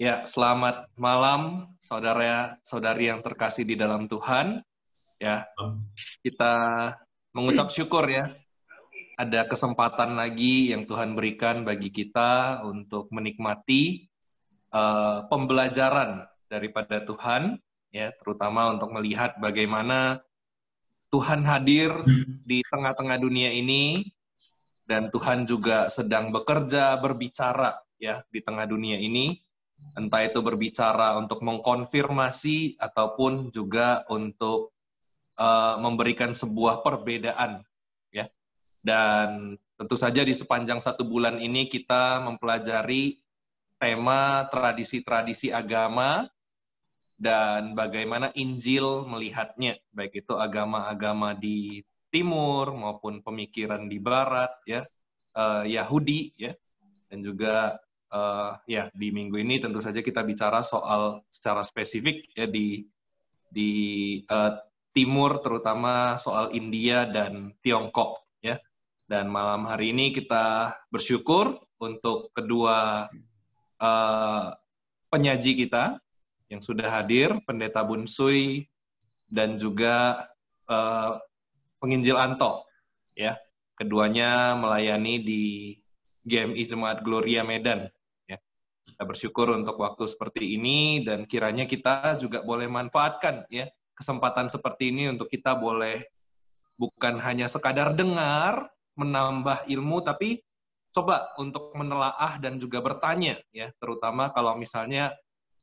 Ya, selamat malam saudara-saudari yang terkasih di dalam Tuhan. Ya, kita mengucap syukur ya, ada kesempatan lagi yang Tuhan berikan bagi kita untuk menikmati pembelajaran daripada Tuhan, ya, terutama untuk melihat bagaimana Tuhan hadir di tengah-tengah dunia ini, dan Tuhan juga sedang bekerja, berbicara ya di tengah dunia ini. Entah itu berbicara untuk mengkonfirmasi ataupun juga untuk memberikan sebuah perbedaan, ya. Dan tentu saja di sepanjang 1 bulan ini kita mempelajari tema tradisi-tradisi agama dan bagaimana Injil melihatnya, baik itu agama-agama di Timur maupun pemikiran di Barat, ya, Yahudi, ya, dan juga ya di minggu ini tentu saja kita bicara soal secara spesifik ya di Timur, terutama soal India dan Tiongkok, ya. Dan malam hari ini kita bersyukur untuk kedua penyaji kita yang sudah hadir, Pendeta Bunsui dan juga Penginjil Anto, ya. Keduanya melayani di GMI Jemaat Gloria Medan. Kita bersyukur untuk waktu seperti ini, dan kiranya kita juga boleh manfaatkan ya kesempatan seperti ini untuk kita boleh bukan hanya sekadar dengar, menambah ilmu, tapi coba untuk menelaah dan juga bertanya ya, terutama kalau misalnya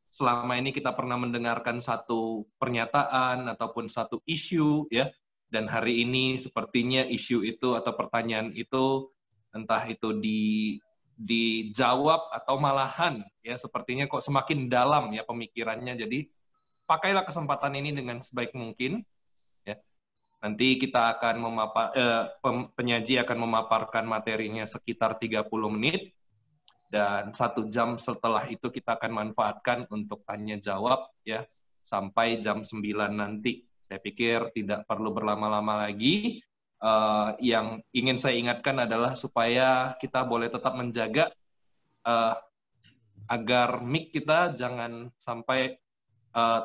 selama ini kita pernah mendengarkan satu pernyataan ataupun satu isu ya, dan hari ini sepertinya isu itu atau pertanyaan itu entah itu dijawab atau malahan ya sepertinya kok semakin dalam ya pemikirannya. Jadi pakailah kesempatan ini dengan sebaik mungkin ya. Nanti kita akan penyaji akan memaparkan materinya sekitar 30 menit, dan 1 jam setelah itu kita akan manfaatkan untuk tanya jawab ya sampai jam 9 nanti. Saya pikir tidak perlu berlama-lama lagi. Yang ingin saya ingatkan adalah supaya kita boleh tetap menjaga agar mic kita jangan sampai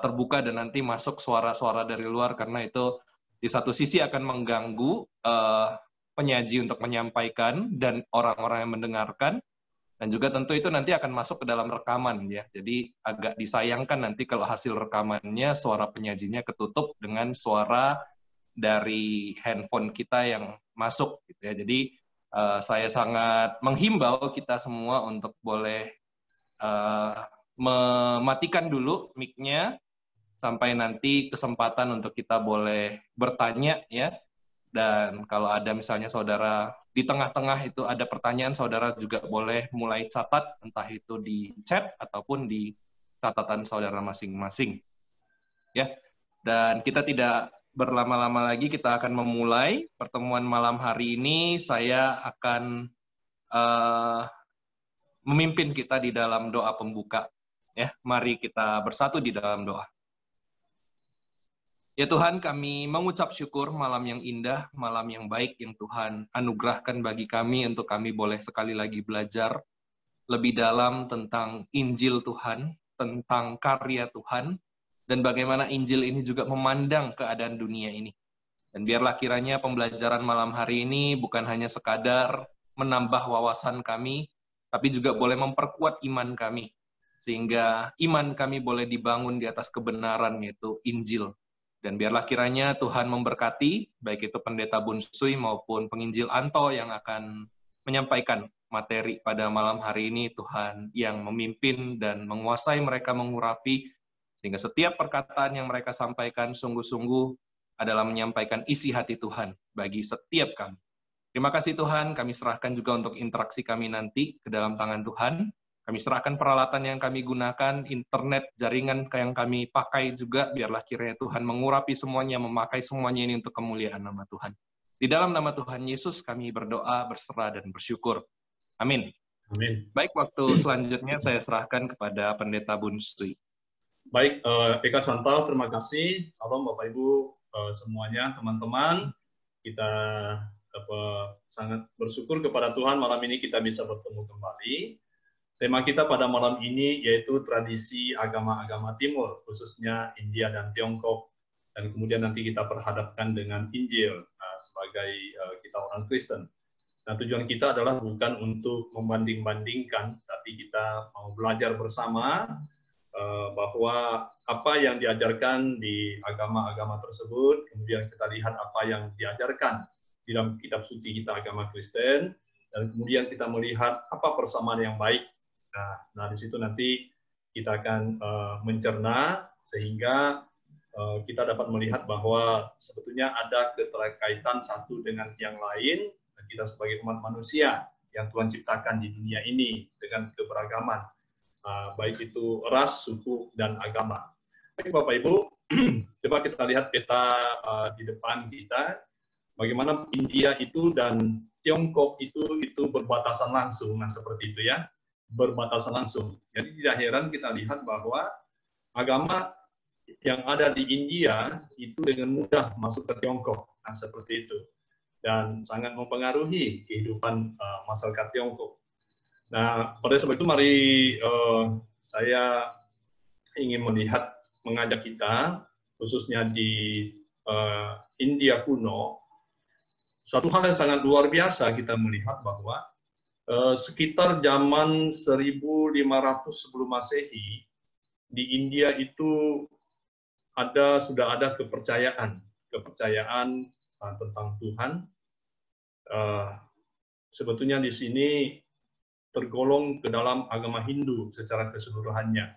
terbuka dan nanti masuk suara-suara dari luar, karena itu di satu sisi akan mengganggu penyaji untuk menyampaikan dan orang-orang yang mendengarkan, dan juga tentu itu nanti akan masuk ke dalam rekaman ya. Jadi agak disayangkan nanti kalau hasil rekamannya suara penyajinya ketutup dengan suara dari handphone kita yang masuk gitu ya. Jadi saya sangat menghimbau kita semua untuk boleh mematikan dulu mic-nya sampai nanti kesempatan untuk kita boleh bertanya ya. Dan kalau ada misalnya saudara di tengah-tengah itu ada pertanyaan, saudara juga boleh mulai catat, entah itu di chat ataupun di catatan saudara masing-masing ya. Dan kita tidak berlama-lama lagi, kita akan memulai pertemuan malam hari ini. Saya akan memimpin kita di dalam doa pembuka. Ya, mari kita bersatu di dalam doa. Ya Tuhan, kami mengucap syukur malam yang indah, malam yang baik yang Tuhan anugerahkan bagi kami untuk kami boleh sekali lagi belajar lebih dalam tentang Injil Tuhan, tentang karya Tuhan, dan bagaimana Injil ini juga memandang keadaan dunia ini. Dan biarlah kiranya pembelajaran malam hari ini bukan hanya sekadar menambah wawasan kami, tapi juga boleh memperkuat iman kami, sehingga iman kami boleh dibangun di atas kebenaran, yaitu Injil. Dan biarlah kiranya Tuhan memberkati, baik itu Pendeta Bunsui maupun Penginjil Anto yang akan menyampaikan materi pada malam hari ini. Tuhan yang memimpin dan menguasai mereka mengurapi, sehingga setiap perkataan yang mereka sampaikan sungguh-sungguh adalah menyampaikan isi hati Tuhan bagi setiap kami. Terima kasih Tuhan, kami serahkan juga untuk interaksi kami nanti ke dalam tangan Tuhan. Kami serahkan peralatan yang kami gunakan, internet, jaringan yang kami pakai juga, biarlah kiranya Tuhan mengurapi semuanya, memakai semuanya ini untuk kemuliaan nama Tuhan. Di dalam nama Tuhan Yesus kami berdoa, berserah, dan bersyukur. Amin. Amin. Baik, waktu selanjutnya saya serahkan kepada Pendeta Bunsui. Baik, Eka Chantal, terima kasih. Salam Bapak Ibu semuanya, teman-teman. Kita sangat bersyukur kepada Tuhan malam ini kita bisa bertemu kembali. Tema kita pada malam ini yaitu tradisi agama-agama Timur, khususnya India dan Tiongkok. Dan kemudian nanti kita perhadapkan dengan Injil sebagai kita orang Kristen. Nah, tujuan kita adalah bukan untuk membanding-bandingkan, tapi kita mau belajar bersama bahwa apa yang diajarkan di agama-agama tersebut, kemudian kita lihat apa yang diajarkan di dalam kitab suci kita agama Kristen, dan kemudian kita melihat apa persamaan yang baik. Nah di situ nanti kita akan mencerna sehingga kita dapat melihat bahwa sebetulnya ada keterkaitan satu dengan yang lain. Kita sebagai umat manusia yang Tuhan ciptakan di dunia ini dengan keberagaman, baik itu ras, suku, dan agama. Baik Bapak Ibu, coba kita lihat peta di depan kita, bagaimana India itu dan Tiongkok itu berbatasan langsung, nah seperti itu ya, berbatasan langsung. Jadi tidak heran kita lihat bahwa agama yang ada di India itu dengan mudah masuk ke Tiongkok, nah seperti itu, dan sangat mempengaruhi kehidupan masyarakat Tiongkok. Nah, pada sebab itu mari saya ingin mengajak kita, khususnya di India kuno, suatu hal yang sangat luar biasa kita melihat bahwa sekitar zaman 1500 sebelum Masehi, di India itu sudah ada kepercayaan tentang Tuhan. Sebetulnya di sini tergolong ke dalam agama Hindu secara keseluruhannya.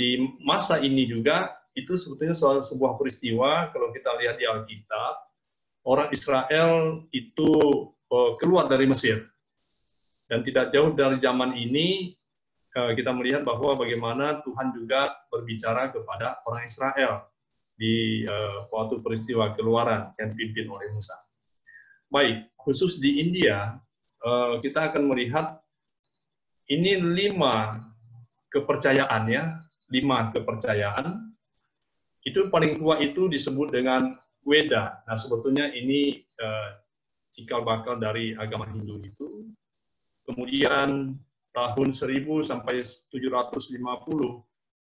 Di masa ini juga itu sebetulnya sebuah peristiwa, kalau kita lihat di Alkitab, orang Israel itu keluar dari Mesir. Dan tidak jauh dari zaman ini, kita melihat bahwa bagaimana Tuhan juga berbicara kepada orang Israel di waktu peristiwa keluaran yang dipimpin oleh Musa. Baik, khusus di India, kita akan melihat ini 5 kepercayaan ya, 5 kepercayaan. Itu paling tua itu disebut dengan Weda. Nah, sebetulnya ini cikal bakal dari agama Hindu itu. Kemudian tahun 1000 sampai 750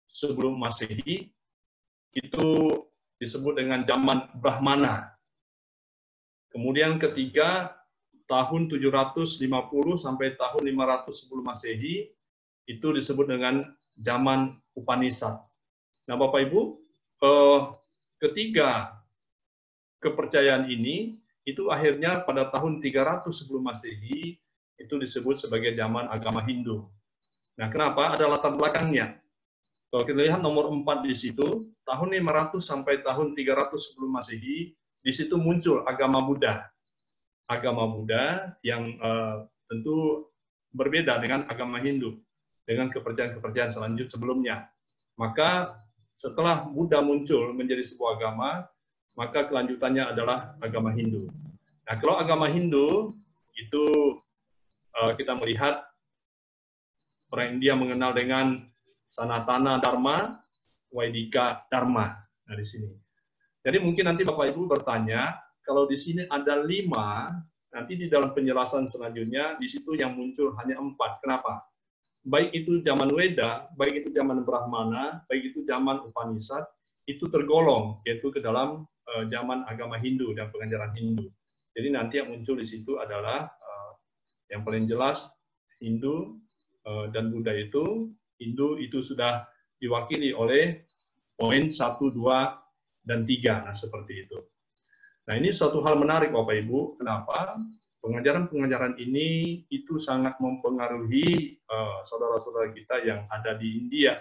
sebelum Masehi itu disebut dengan zaman Brahmana. Kemudian ketiga, tahun 750 sampai tahun 500 sebelum Masehi, itu disebut dengan zaman Upanishad. Nah, Bapak Ibu, ketiga kepercayaan ini, itu akhirnya pada tahun 300 sebelum Masehi, itu disebut sebagai zaman agama Hindu. Nah, kenapa? Ada latar belakangnya. Kalau kita lihat nomor 4 di situ, tahun 500 sampai tahun 300 sebelum Masehi, di situ muncul agama Buddha. Agama Buddha yang tentu berbeda dengan agama Hindu, dengan kepercayaan-kepercayaan selanjutnya sebelumnya. Maka setelah Buddha muncul menjadi sebuah agama, maka kelanjutannya adalah agama Hindu. Nah, kalau agama Hindu itu kita melihat orang India mengenal dengan Sanatana Dharma, Vaidika Dharma. Nah, di sini. Jadi mungkin nanti Bapak Ibu bertanya, kalau di sini ada 5, nanti di dalam penjelasan selanjutnya, di situ yang muncul hanya 4. Kenapa? Baik itu zaman Weda, baik itu zaman Brahmana, baik itu zaman Upanishad, itu tergolong, yaitu ke dalam zaman agama Hindu dan pengajaran Hindu. Jadi nanti yang muncul di situ adalah yang paling jelas Hindu dan Buddha itu. Hindu itu sudah diwakili oleh poin 1, 2, dan 3. Nah, seperti itu. Nah, ini suatu hal menarik Bapak Ibu. Kenapa? Pengajaran-pengajaran ini itu sangat mempengaruhi saudara-saudara kita yang ada di India.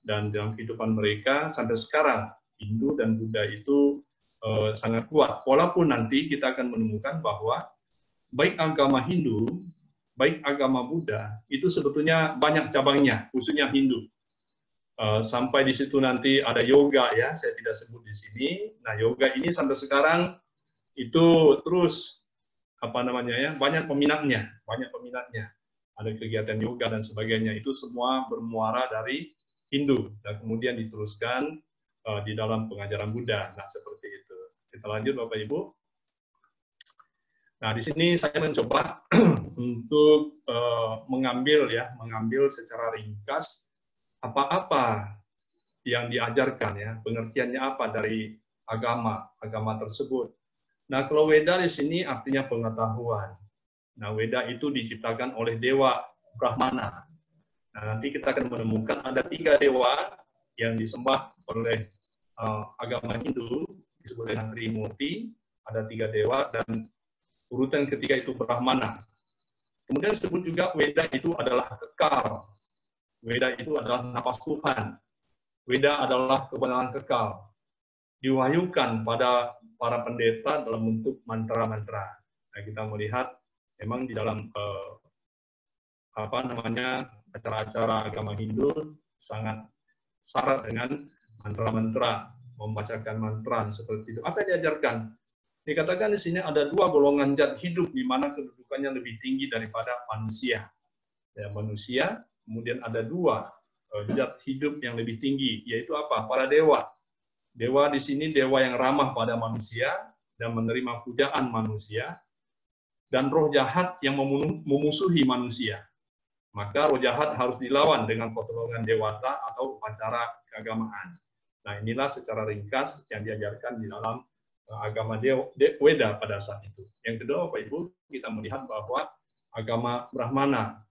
Dan dalam kehidupan mereka sampai sekarang, Hindu dan Buddha itu sangat kuat. Walaupun nanti kita akan menemukan bahwa baik agama Hindu, baik agama Buddha, itu sebetulnya banyak cabangnya, khususnya Hindu. Sampai di situ nanti ada yoga ya, saya tidak sebut di sini. Nah, yoga ini sampai sekarang itu terus banyak peminatnya. Ada kegiatan yoga dan sebagainya, itu semua bermuara dari Hindu dan kemudian diteruskan di dalam pengajaran Buddha. Nah, seperti itu. Kita lanjut Bapak Ibu. Nah, di sini saya mencoba untuk mengambil secara ringkas apa-apa yang diajarkan ya, pengertiannya apa dari agama tersebut. Nah, kalau Weda di sini artinya pengetahuan. Nah, Weda itu diciptakan oleh dewa Brahmana. Nah, nanti kita akan menemukan ada 3 dewa yang disembah oleh agama Hindu, disebut dengan Trimurti, ada 3 dewa, dan urutan ketiga itu Brahmana. Kemudian disebut juga Weda itu adalah kekal. Weda itu adalah napas Tuhan. Weda adalah kebenaran kekal. Diwahyukan pada para pendeta dalam bentuk mantra-mantra. Nah, kita melihat memang di dalam acara-acara agama Hindu sangat syarat dengan mantra-mantra, membacakan mantra seperti itu. Apa yang diajarkan? Dikatakan di sini ada 2 golongan zat hidup di mana kedudukannya lebih tinggi daripada manusia. Ya, manusia, kemudian ada 2 zat hidup yang lebih tinggi, yaitu apa? Para dewa. Dewa di sini dewa yang ramah pada manusia dan menerima pujaan manusia, dan roh jahat yang memusuhi manusia. Maka roh jahat harus dilawan dengan pertolongan dewata atau upacara keagamaan. Nah, inilah secara ringkas yang diajarkan di dalam agama Weda pada saat itu. Yang kedua, Bapak Ibu, kita melihat bahwa agama Brahmana.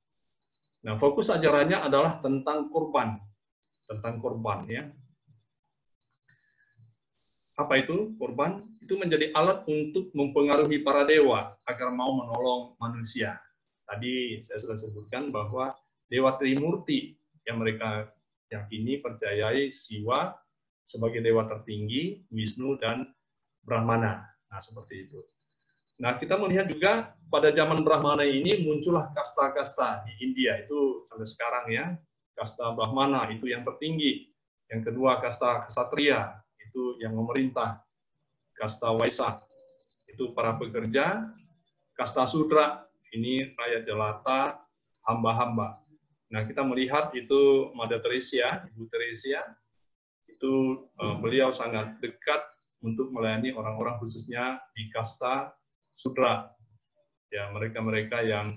Nah, fokus ajarannya adalah tentang korban ya. Apa itu korban? Itu menjadi alat untuk mempengaruhi para dewa agar mau menolong manusia. Tadi saya sudah sebutkan bahwa dewa Trimurti yang mereka yakini, percayai Siwa sebagai dewa tertinggi, Wisnu dan Brahmana. Nah, seperti itu. Nah, kita melihat juga pada zaman Brahmana ini muncullah kasta-kasta di India itu sampai sekarang ya. Kasta Brahmana itu yang tertinggi. Yang kedua kasta Ksatria itu yang memerintah. Kasta Waisya itu para pekerja. Kasta Sudra ini rakyat jelata, hamba-hamba. Nah, kita melihat itu Mother Teresa, Ibu Teresa itu beliau sangat dekat untuk melayani orang-orang khususnya di kasta Sudra, ya mereka-mereka yang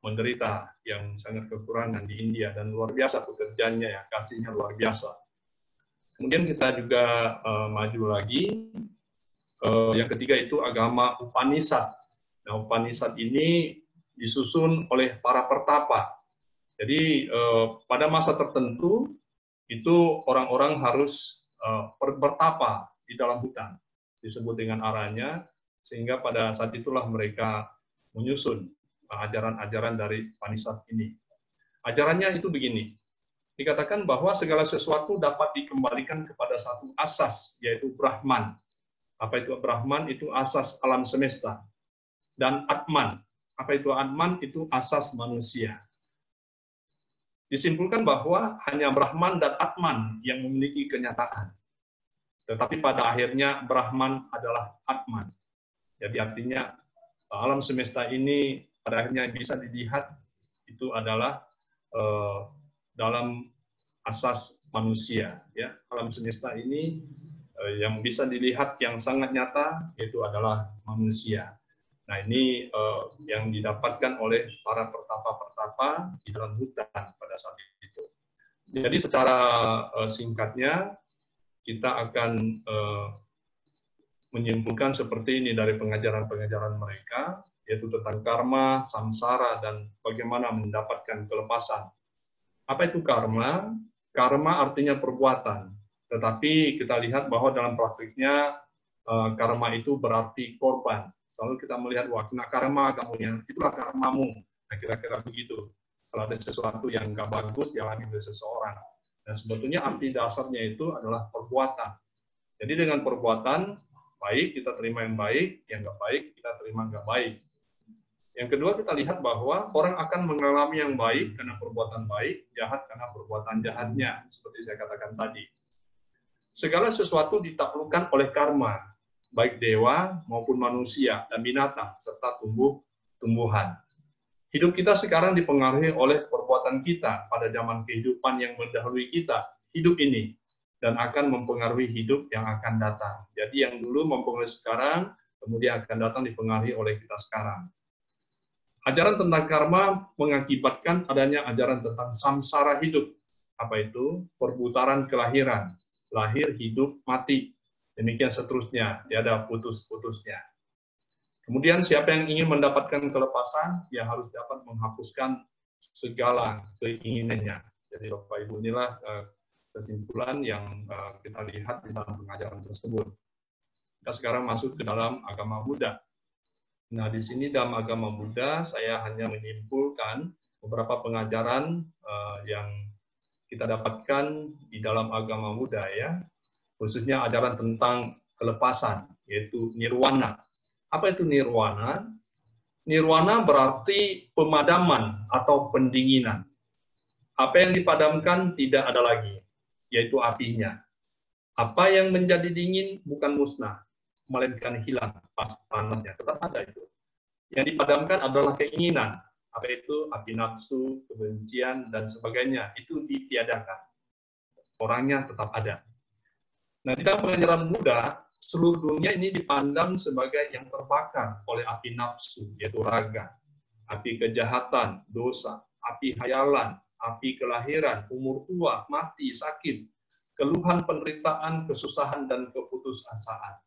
menderita, yang sangat kekurangan di India, dan luar biasa pekerjaannya ya, kasihnya luar biasa. Kemudian kita juga maju lagi, yang ketiga itu agama Upanishad. Nah, Upanishad ini disusun oleh para pertapa. Jadi pada masa tertentu itu orang-orang harus bertapa di dalam hutan, disebut dengan aranya, sehingga pada saat itulah mereka menyusun ajaran-ajaran dari Upanishad ini. Ajarannya itu begini, dikatakan bahwa segala sesuatu dapat dikembalikan kepada satu asas, yaitu Brahman. Apa itu Brahman? Itu asas alam semesta. Dan Atman. Apa itu Atman? Itu asas manusia. Disimpulkan bahwa hanya Brahman dan Atman yang memiliki kenyataan. Tetapi pada akhirnya Brahman adalah Atman. Jadi artinya alam semesta ini pada akhirnya bisa dilihat itu adalah dalam asas manusia. Ya, alam semesta ini yang bisa dilihat yang sangat nyata yaitu adalah manusia. Nah, ini yang didapatkan oleh para pertapa-pertapa di dalam hutan pada saat itu. Jadi secara singkatnya kita akan menyimpulkan seperti ini dari pengajaran-pengajaran mereka, yaitu tentang karma, samsara, dan bagaimana mendapatkan kelepasan. Apa itu karma? Karma artinya perbuatan. Tetapi kita lihat bahwa dalam praktiknya karma itu berarti korban. Selalu kita melihat, wah, kena karma kamu ya, itulah karmamu. Nah, kira-kira begitu. Kalau ada sesuatu yang nggak bagus dialami oleh seseorang. Dan sebetulnya arti dasarnya itu adalah perbuatan. Jadi dengan perbuatan baik kita terima yang baik, yang nggak baik kita terima nggak baik. Yang kedua kita lihat bahwa orang akan mengalami yang baik karena perbuatan baik, jahat karena perbuatan jahatnya, seperti saya katakan tadi. Segala sesuatu ditaklukkan oleh karma, baik dewa maupun manusia dan binatang serta tumbuhan. Hidup kita sekarang dipengaruhi oleh perbuatan kita pada zaman kehidupan yang mendahului kita, hidup ini, dan akan mempengaruhi hidup yang akan datang. Jadi yang dulu mempengaruhi sekarang, kemudian akan datang dipengaruhi oleh kita sekarang. Ajaran tentang karma mengakibatkan adanya ajaran tentang samsara hidup. Apa itu? Perputaran kelahiran. Lahir, hidup, mati. Demikian seterusnya. Tiada putus-putusnya. Kemudian siapa yang ingin mendapatkan kelepasan, yang harus dapat menghapuskan segala keinginannya. Jadi Bapak Ibu, inilah kesimpulan yang kita lihat di dalam pengajaran tersebut. Kita sekarang masuk ke dalam agama Buddha. Nah, di sini dalam agama Buddha, saya hanya menyimpulkan beberapa pengajaran yang kita dapatkan di dalam agama Buddha, ya, khususnya ajaran tentang kelepasan, yaitu nirwana. Apa itu nirwana? Nirwana berarti pemadaman atau pendinginan. Apa yang dipadamkan tidak ada lagi, yaitu apinya. Apa yang menjadi dingin bukan musnah, melainkan hilang panasnya, tetap ada itu. Yang dipadamkan adalah keinginan, apa itu api nafsu, kebencian, dan sebagainya, itu ditiadakan. Orangnya tetap ada. Nah, di dalam pengajaran Buddha, seluruh dunia ini dipandang sebagai yang terbakar oleh api nafsu, yaitu raga, api kejahatan, dosa, api hayalan, api kelahiran, umur tua, mati, sakit, keluhan, penderitaan, kesusahan, dan keputusasaan.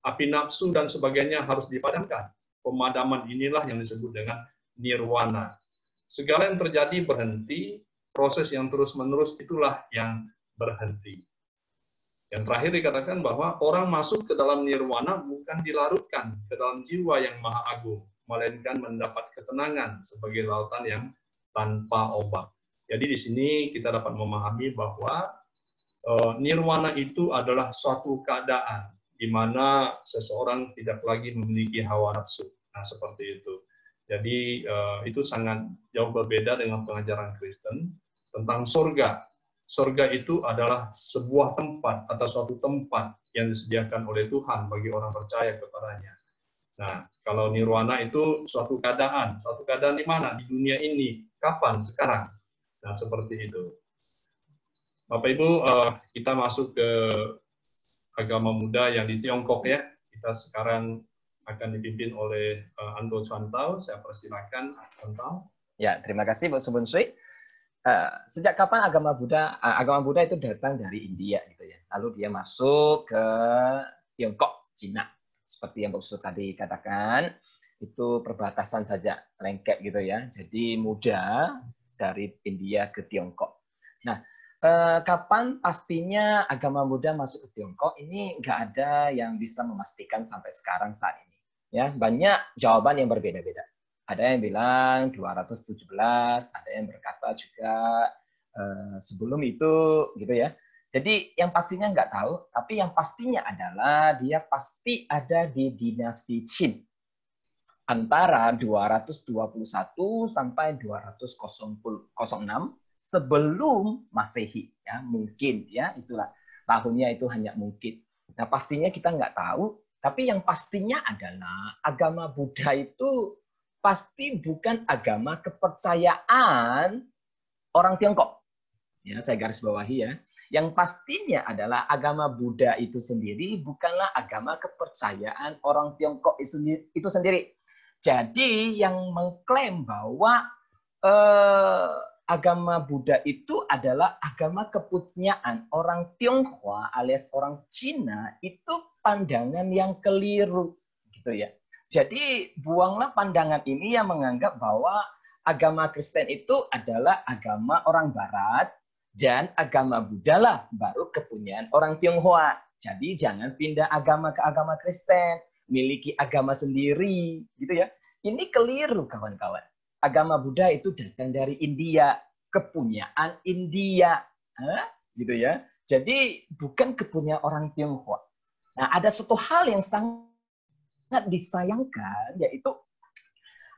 Api nafsu dan sebagainya harus dipadamkan. Pemadaman inilah yang disebut dengan nirwana. Segala yang terjadi berhenti, proses yang terus-menerus itulah yang berhenti. Yang terakhir dikatakan bahwa orang masuk ke dalam nirwana bukan dilarutkan ke dalam jiwa yang maha agung, melainkan mendapat ketenangan sebagai lautan yang tanpa obat. Jadi di sini kita dapat memahami bahwa nirwana itu adalah suatu keadaan di mana seseorang tidak lagi memiliki hawa nafsu. Nah, seperti itu. Jadi itu sangat jauh berbeda dengan pengajaran Kristen tentang surga. Surga itu adalah sebuah tempat atau suatu tempat yang disediakan oleh Tuhan bagi orang percaya kepadanya. Nah, kalau nirwana itu suatu keadaan di mana? Di dunia ini. Kapan? Sekarang. Nah, seperti itu. Bapak Ibu, kita masuk ke agama Buddha yang di Tiongkok, ya. Kita sekarang akan dipimpin oleh Anto Chantau. Saya persilakan Chantau. Ya, terima kasih Pak Subun Sui. Sejak kapan agama Buddha itu datang dari India gitu ya. Lalu dia masuk ke Tiongkok, Cina. Seperti yang Pak Subun tadi katakan, itu perbatasan saja, lengket gitu ya. Jadi mudah dari India ke Tiongkok. Nah, kapan pastinya agama Buddha masuk ke Tiongkok ini nggak ada yang bisa memastikan sampai sekarang saat ini. Ya, banyak jawaban yang berbeda-beda. Ada yang bilang 217, ada yang berkata juga sebelum itu, gitu ya. Jadi yang pastinya nggak tahu, tapi yang pastinya adalah dia pasti ada di dinasti Qin antara 221 sampai 206 sebelum Masehi, ya mungkin ya itulah tahunnya itu hanya mungkin. Nah pastinya kita nggak tahu, tapi yang pastinya adalah agama Buddha itu pasti bukan agama kepercayaan orang Tiongkok. Ya saya garis bawahi ya. Yang pastinya adalah agama Buddha itu sendiri bukanlah agama kepercayaan orang Tiongkok itu sendiri. Jadi yang mengklaim bahwa agama Buddha itu adalah agama kepunyaan orang Tionghoa alias orang Cina, itu pandangan yang keliru gitu ya. Jadi buanglah pandangan ini yang menganggap bahwa agama Kristen itu adalah agama orang Barat dan agama Buddha lah baru kepunyaan orang Tionghoa. Jadi jangan pindah agama ke agama Kristen, miliki agama sendiri gitu ya. Ini keliru kawan-kawan. Agama Buddha itu datang dari India, kepunyaan India, gitu ya. Jadi bukan kepunyaan orang Tionghoa. Nah, ada satu hal yang sangat disayangkan, yaitu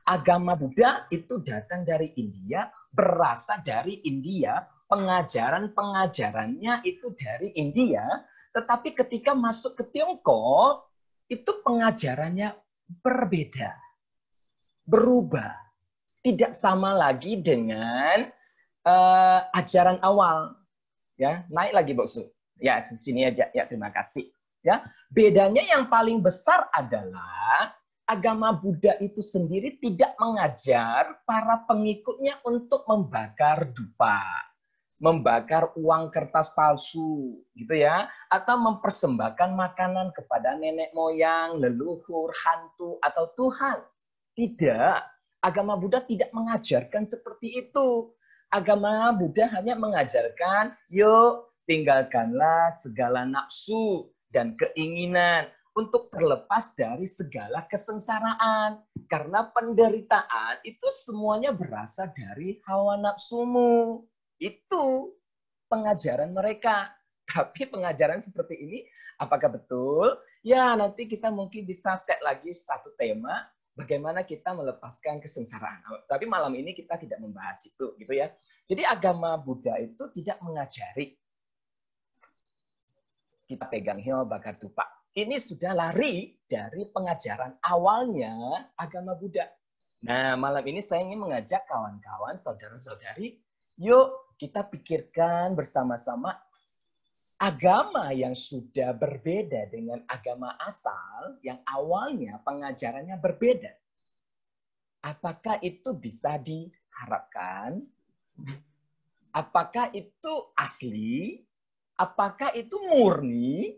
agama Buddha itu datang dari India, berasal dari India, pengajaran-pengajarannya itu dari India, tetapi ketika masuk ke Tiongkok, itu pengajarannya berbeda, berubah. Tidak sama lagi dengan ajaran awal. Ya, naik lagi, Boksu. Ya, sini aja. Ya, terima kasih. Ya, bedanya yang paling besar adalah agama Buddha itu sendiri tidak mengajar para pengikutnya untuk membakar dupa, membakar uang kertas palsu, gitu ya, atau mempersembahkan makanan kepada nenek moyang, leluhur, hantu, atau Tuhan. Tidak, agama Buddha tidak mengajarkan seperti itu. Agama Buddha hanya mengajarkan, yuk tinggalkanlah segala nafsu dan keinginan untuk terlepas dari segala kesengsaraan. Karena penderitaan itu semuanya berasal dari hawa nafsumu. Itu pengajaran mereka. Tapi pengajaran seperti ini, apakah betul? Ya, nanti kita mungkin bisa set lagi satu tema, bagaimana kita melepaskan kesengsaraan. Tapi malam ini kita tidak membahas itu, gitu ya. Jadi agama Buddha itu tidak mengajari kita pegang hio, bakar dupa. Ini sudah lari dari pengajaran awalnya agama Buddha. Nah, malam ini saya ingin mengajak kawan-kawan, saudara-saudari, yuk kita pikirkan bersama-sama agama yang sudah berbeda dengan agama asal, yang awalnya pengajarannya berbeda. Apakah itu bisa diharapkan? Apakah itu asli? Apakah itu murni?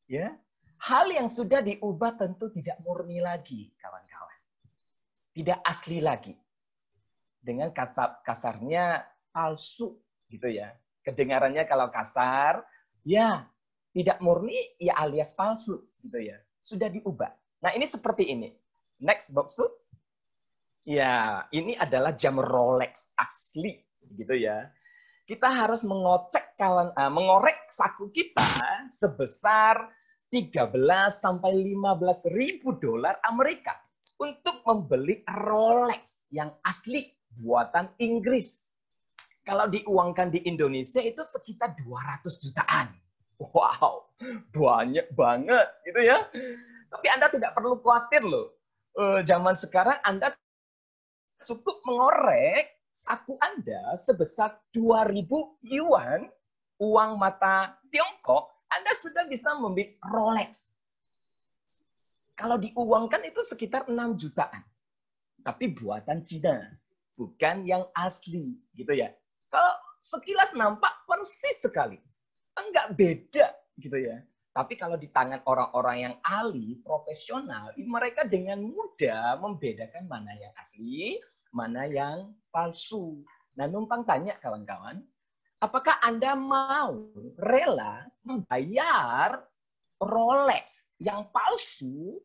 Ya, hal yang sudah diubah tentu tidak murni lagi, kawan-kawan. Tidak asli lagi. Dengan kasarnya palsu, gitu ya. Kedengarannya kalau kasar, ya tidak murni, ya alias palsu, gitu ya. Sudah diubah. Nah, ini seperti ini. Next box. Ya, ini adalah jam Rolex asli, gitu ya. Kita harus mengorek saku kita sebesar 13 sampai 15 ribu dolar Amerika untuk membeli Rolex yang asli buatan Inggris. Kalau diuangkan di Indonesia itu sekitar 200 jutaan. Wow, banyak banget gitu ya. Tapi Anda tidak perlu khawatir loh. Zaman sekarang Anda cukup mengorek saku Anda sebesar 2.000 yuan, uang mata Tiongkok, Anda sudah bisa membeli Rolex. Kalau diuangkan itu sekitar 6 jutaan. Tapi buatan Cina, bukan yang asli, gitu ya. Kalau sekilas nampak persis sekali. Enggak beda, gitu ya. Tapi kalau di tangan orang-orang yang ahli, profesional, mereka dengan mudah membedakan mana yang asli, mana yang palsu. Nah, numpang tanya kawan-kawan, apakah Anda mau rela membayar Rolex yang palsu,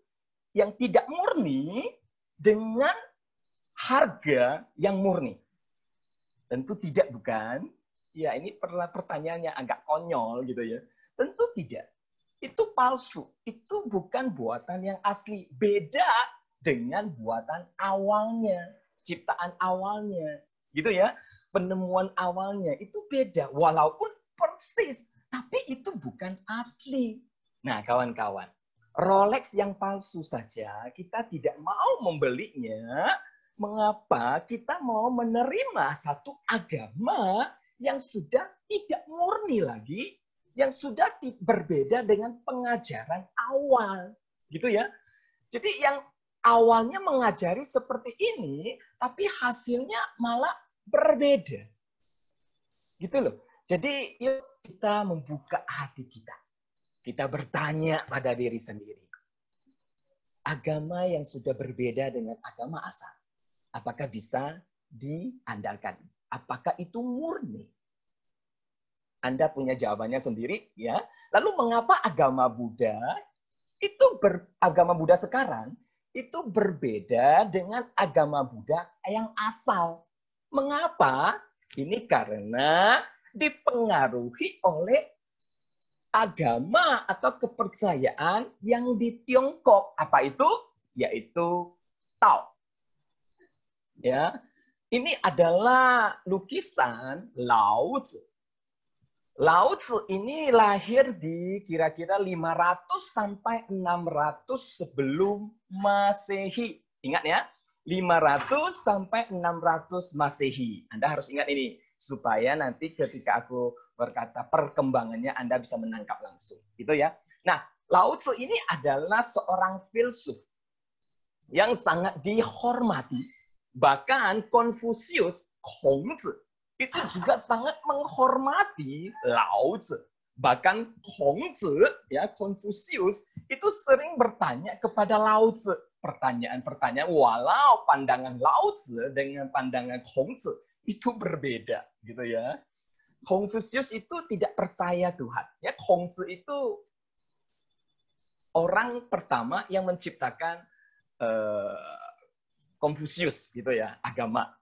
yang tidak murni, dengan harga yang murni? Tentu tidak, bukan? Ya, ini pertanyaannya agak konyol gitu ya. Tentu tidak. Itu palsu. Itu bukan buatan yang asli. Beda dengan buatan awalnya. Ciptaan awalnya, gitu ya, penemuan awalnya itu beda, walaupun persis, tapi itu bukan asli. Nah, kawan-kawan, Rolex yang palsu saja kita tidak mau membelinya. Mengapa kita mau menerima satu agama yang sudah tidak murni lagi, yang sudah berbeda dengan pengajaran awal, gitu ya? Jadi yang awalnya mengajari seperti ini, tapi hasilnya malah berbeda. Gitu loh. Jadi yuk kita membuka hati kita. Kita bertanya pada diri sendiri. Agama yang sudah berbeda dengan agama asal, apakah bisa diandalkan? Apakah itu murni? Anda punya jawabannya sendiri, ya. Lalu mengapa agama Buddha agama Buddha sekarang itu berbeda dengan agama Buddha yang asal? Mengapa? Ini karena dipengaruhi oleh agama atau kepercayaan yang di Tiongkok. Apa itu? Yaitu Tao. Ya. Ini adalah lukisan Lao Tzu. Lao Tzu ini lahir di kira-kira 500 sampai 600 sebelum Masehi. Ingat ya, 500 sampai 600 Masehi. Anda harus ingat ini supaya nanti ketika aku berkata perkembangannya Anda bisa menangkap langsung, gitu ya. Nah, Lao Tzu ini adalah seorang filsuf yang sangat dihormati. Bahkan Konfusius, Kongzi, itu juga sangat menghormati Lao Tzu. Bahkan Kongzi, ya Konfusius, itu sering bertanya kepada Lao Tzu pertanyaan-pertanyaan, walau pandangan Lao Tzu dengan pandangan Kongzi itu berbeda, gitu ya. Konfusius itu tidak percaya Tuhan. Ya, Kongzi itu orang pertama yang menciptakan Konfusius, gitu ya, agama.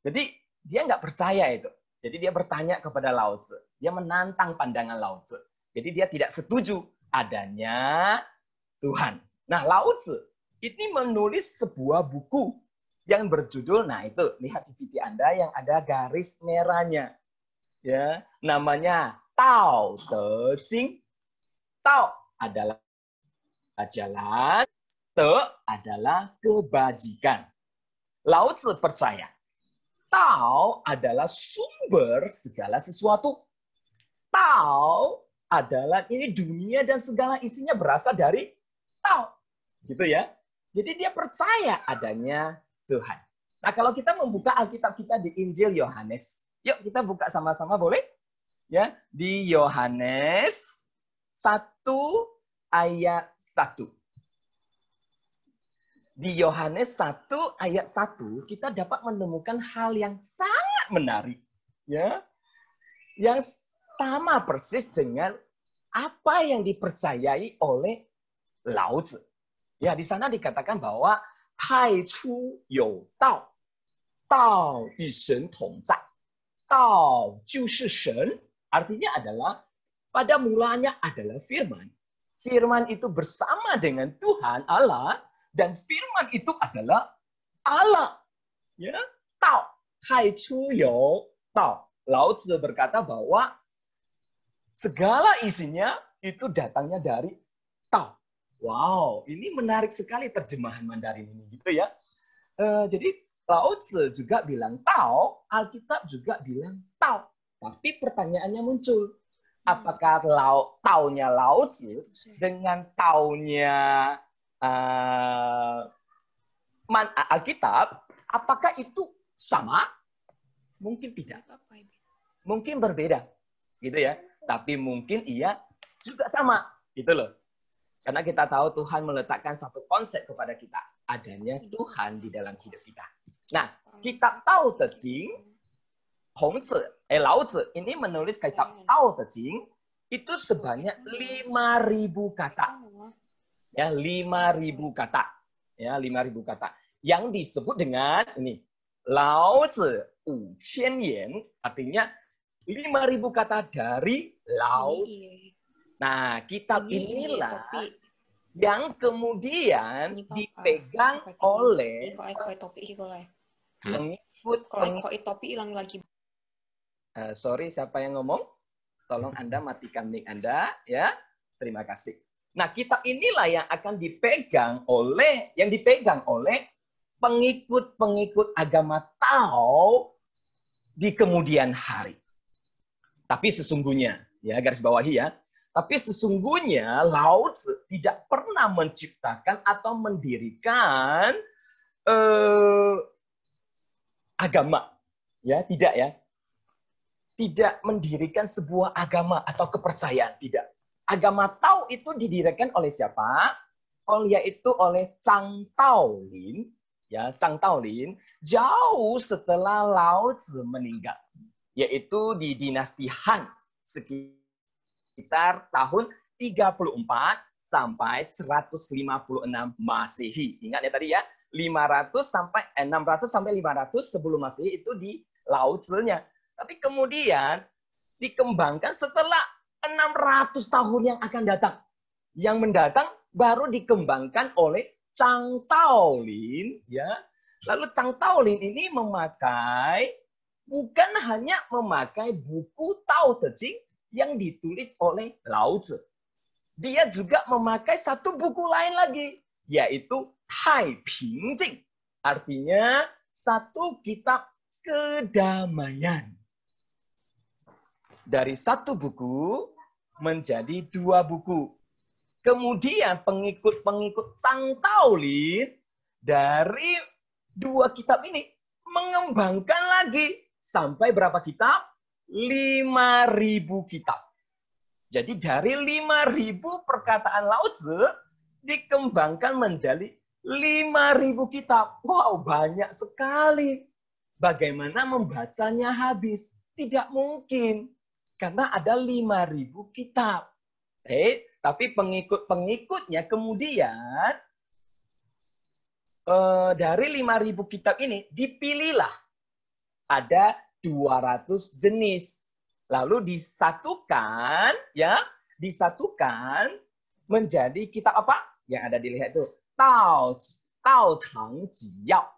Jadi dia nggak percaya itu. Jadi dia bertanya kepada Lao Tzu. Dia menantang pandangan Lao Tzu. Jadi dia tidak setuju adanya Tuhan. Nah, Lao Tzu ini menulis sebuah buku yang berjudul, nah itu, lihat di PT Anda yang ada garis merahnya. Ya, namanya Tao Te Ching. Tao adalah jalan, Te adalah kebajikan. Lao Tzu percaya Tao adalah sumber segala sesuatu. Tao adalah ini dunia dan segala isinya berasal dari Tao. Gitu ya. Jadi dia percaya adanya Tuhan. Nah, kalau kita membuka Alkitab kita di Injil Yohanes, yuk kita buka sama-sama boleh? Ya, di Yohanes 1 ayat 1. Di Yohanes 1 ayat 1 kita dapat menemukan hal yang sangat menarik, ya. Yang sama persis dengan apa yang dipercayai oleh Lao Tzu. Ya, di sana dikatakan bahwa Tai Chu You Dao, Dao Yu Shen Tong Zai. Dao jiushi Shen, artinya adalah pada mulanya adalah firman. Firman itu bersama dengan Tuhan Allah, dan firman itu adalah Allah. Ya, Dao Tai Chu You Dao. Lao Tzu berkata bahwa segala isinya itu datangnya dari Tao. Wow, ini menarik sekali terjemahan Mandarin ini, gitu ya. Jadi Lao Tzu juga bilang Tao, Alkitab juga bilang Tao. Tapi pertanyaannya muncul, apakah Tao-nya Lao Tzu dengan Tao-nya Alkitab, apakah itu sama? Mungkin tidak. Mungkin berbeda, gitu ya. Tapi mungkin iya juga sama, gitu loh. Karena kita tahu Tuhan meletakkan satu konsep kepada kita. Adanya Tuhan di dalam hidup kita. Nah, kitab Tao Te Ching, Lao Tzu ini menulis kitab Tao Te Ching itu sebanyak 5.000 kata. Ya, 5.000 kata. Ya, 5.000 kata. Yang disebut dengan ini, Lao Tzu 5,000 言, artinya 5.000 kata dari Lao Tzu. Nah, kitab inilah yang kemudian dipegang oleh pengikut. Sorry, siapa yang ngomong? Tolong Anda matikan mic Anda, ya. Terima kasih. Nah, kitab inilah yang akan dipegang oleh pengikut-pengikut agama Tao di kemudian hari. Tapi sesungguhnya, ya garis bawahi ya, tapi sesungguhnya Lao Tzu tidak pernah menciptakan atau mendirikan agama. Ya, tidak ya. Tidak mendirikan sebuah agama atau kepercayaan, tidak. Agama Tao itu didirikan oleh siapa? Yaitu oleh Zhang Daolin, ya, Zhang Daolin jauh setelah Lao Tzu meninggal, yaitu di dinasti Han sekitar tahun 34 sampai 156 Masehi. Ingat ya tadi ya, 600 sampai 500 sebelum Masehi itu di Lao Tzu-nya. Tapi kemudian dikembangkan setelah 600 tahun yang akan datang. Yang mendatang baru dikembangkan oleh Zhang Daolin, ya. Lalu Zhang Daolin ini bukan hanya memakai buku Tao Te Ching yang ditulis oleh Lao Tzu. Dia juga memakai satu buku lain lagi, yaitu Taiping Jing. Artinya satu kitab kedamaian. Dari satu buku menjadi 2 buku. Kemudian pengikut-pengikut Chang Taolin dari dua kitab ini mengembangkan lagi sampai berapa kitab? 5.000 kitab. Jadi dari 5.000 perkataan Lao Tzu dikembangkan menjadi 5.000 kitab. Wow, banyak sekali. Bagaimana membacanya habis? Tidak mungkin. Karena ada 5.000 kitab. Tapi pengikut-pengikutnya kemudian dari 5.000 kitab ini dipilihlah ada 200 jenis. Lalu disatukan menjadi kitab apa? Yang ada dilihat itu Tao Chang Ji Yao,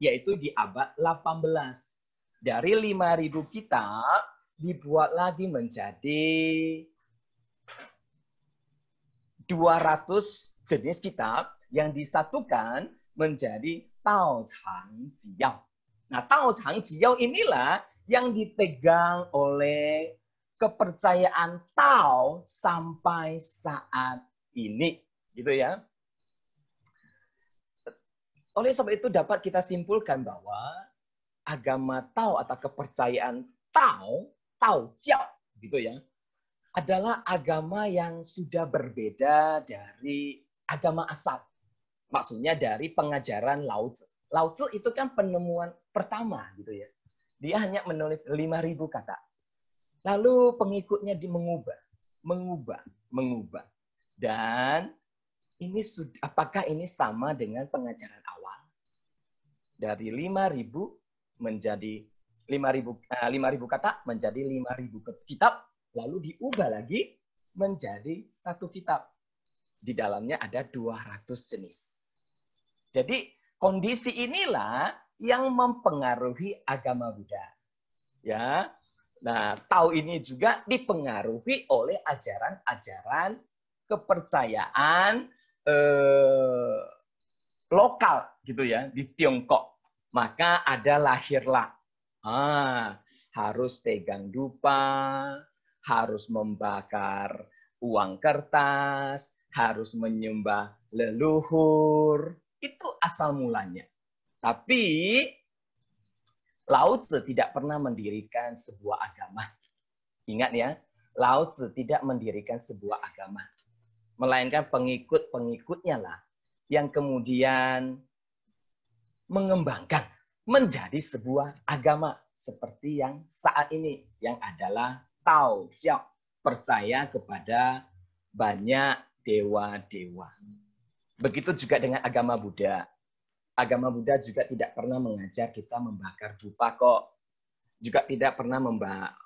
yaitu di abad 18. Dari 5.000 kitab dibuat lagi menjadi 200 jenis kitab yang disatukan menjadi Tao Chang Ji Yao. Nah, Tao Chang Ji Yao inilah yang dipegang oleh kepercayaan Tao sampai saat ini, gitu ya. Oleh sebab itu dapat kita simpulkan bahwa agama Tao atau kepercayaan Tao Jiao, gitu ya, adalah agama yang sudah berbeda dari agama asal. Maksudnya dari pengajaran Lao Tzu. Lao Tzu itu kan penemuan pertama, gitu ya. Dia hanya menulis 5.000 kata. Lalu pengikutnya mengubah. Dan ini apakah ini sama dengan pengajaran awal? Dari 5.000 menjadi 5.000 kata menjadi 5.000 kitab, lalu diubah lagi menjadi satu kitab. Di dalamnya ada 200 jenis. Jadi kondisi inilah yang mempengaruhi agama Buddha. Ya. Nah, Tao ini juga dipengaruhi oleh ajaran-ajaran kepercayaan lokal gitu ya di Tiongkok. Maka ada lahirlah harus pegang dupa, harus membakar uang kertas, harus menyembah leluhur. Itu asal mulanya. Tapi Lao Tzu tidak pernah mendirikan sebuah agama. Ingat ya, Lao Tzu tidak mendirikan sebuah agama. Melainkan pengikut-pengikutnya lah yang kemudian mengembangkan menjadi sebuah agama seperti yang saat ini, yang adalah Tao Jiao, percaya kepada banyak dewa-dewa. Begitu juga dengan agama Buddha. Agama Buddha juga tidak pernah mengajar kita membakar dupa kok. Juga tidak pernah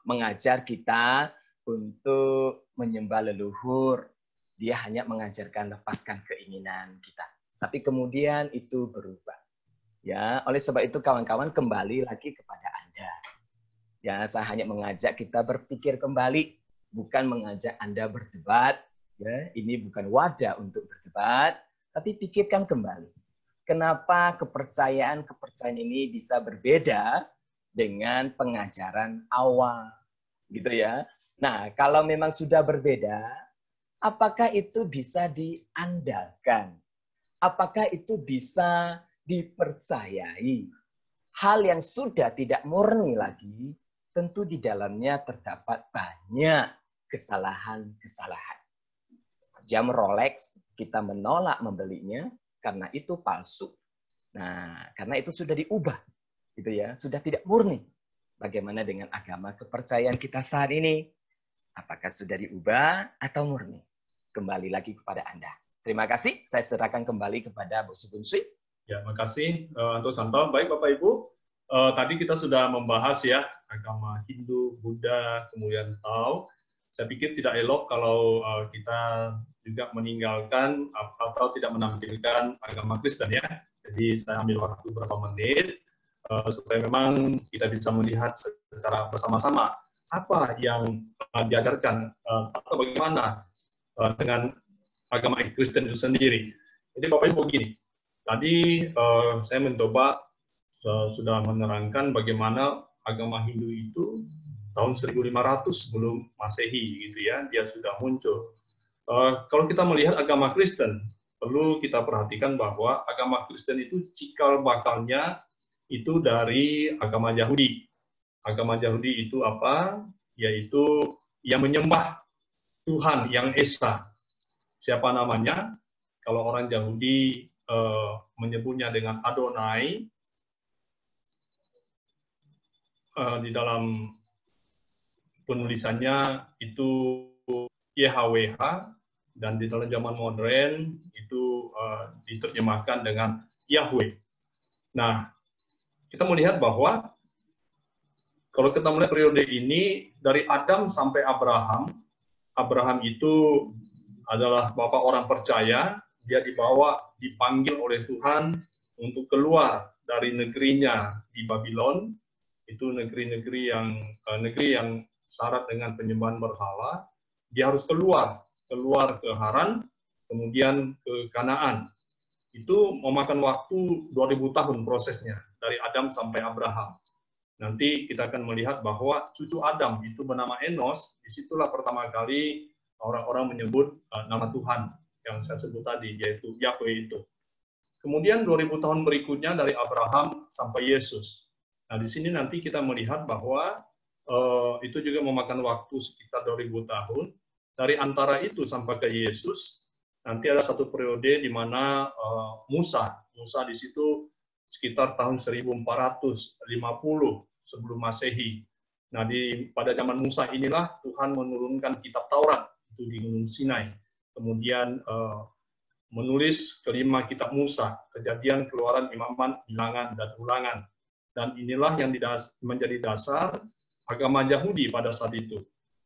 mengajar kita untuk menyembah leluhur. Dia hanya mengajarkan lepaskan keinginan kita. Tapi kemudian itu berubah. Ya, oleh sebab itu kawan-kawan kembali lagi kepada Anda. Ya, saya hanya mengajak kita berpikir kembali, bukan mengajak Anda berdebat. Ya, ini bukan wadah untuk berdebat, tapi pikirkan kembali. Kenapa kepercayaan ini bisa berbeda dengan pengajaran awal, gitu ya? Nah, kalau memang sudah berbeda, apakah itu bisa diandalkan? Apakah itu bisa dipercayai? Hal yang sudah tidak murni lagi, tentu di dalamnya terdapat banyak kesalahan-kesalahan. Jam Rolex kita menolak membelinya karena itu palsu. Nah, karena itu sudah diubah, gitu ya, sudah tidak murni. Bagaimana dengan agama kepercayaan kita saat ini? Apakah sudah diubah atau murni? Kembali lagi kepada Anda. Terima kasih. Saya serahkan kembali kepada Bu Subunsui. Ya, makasih untuk Santo. Baik Bapak Ibu, tadi kita sudah membahas ya agama Hindu, Buddha, kemudian Tao. Saya pikir tidak elok kalau kita juga meninggalkan atau tidak menampilkan agama Kristen ya. Jadi saya ambil waktu beberapa menit supaya memang kita bisa melihat secara bersama-sama apa yang diajarkan atau bagaimana dengan agama Kristen itu sendiri. Jadi Bapak Ibu begini, tadi saya mencoba sudah menerangkan bagaimana agama Hindu itu tahun 1500 sebelum Masehi gitu ya, dia sudah muncul. Kalau kita melihat agama Kristen, perlu kita perhatikan bahwa agama Kristen itu cikal bakalnya itu dari agama Yahudi. Agama Yahudi itu apa? Yaitu yang menyembah Tuhan yang Esa. Siapa namanya? Kalau orang Yahudi menyebutnya dengan Adonai, di dalam penulisannya itu YHWH, dan di dalam zaman modern itu diterjemahkan dengan Yahweh. Nah, kita melihat bahwa kalau kita melihat periode ini dari Adam sampai Abraham, Abraham itu adalah bapak orang percaya, dia dipanggil oleh Tuhan untuk keluar dari negerinya di Babylon, itu negeri yang syarat dengan penyembahan berhala. Dia harus keluar ke Haran, kemudian ke Kanaan. Itu memakan waktu 2000 tahun prosesnya, dari Adam sampai Abraham. Nanti kita akan melihat bahwa cucu Adam itu bernama Enos, disitulah pertama kali orang-orang menyebut nama Tuhan yang saya sebut tadi, yaitu Yahweh itu. Kemudian 2000 tahun berikutnya dari Abraham sampai Yesus. Nah, di sini nanti kita melihat bahwa itu juga memakan waktu sekitar 2000 tahun. Dari antara itu sampai ke Yesus, nanti ada satu periode di mana Musa di situ sekitar tahun 1450 sebelum Masehi. Nah, pada zaman Musa inilah Tuhan menurunkan kitab Taurat itu di Gunung Sinai. Kemudian menulis kelima kitab Musa, Kejadian, Keluaran, Imaman, Bilangan, dan Ulangan. Dan inilah yang menjadi dasar agama Yahudi pada saat itu.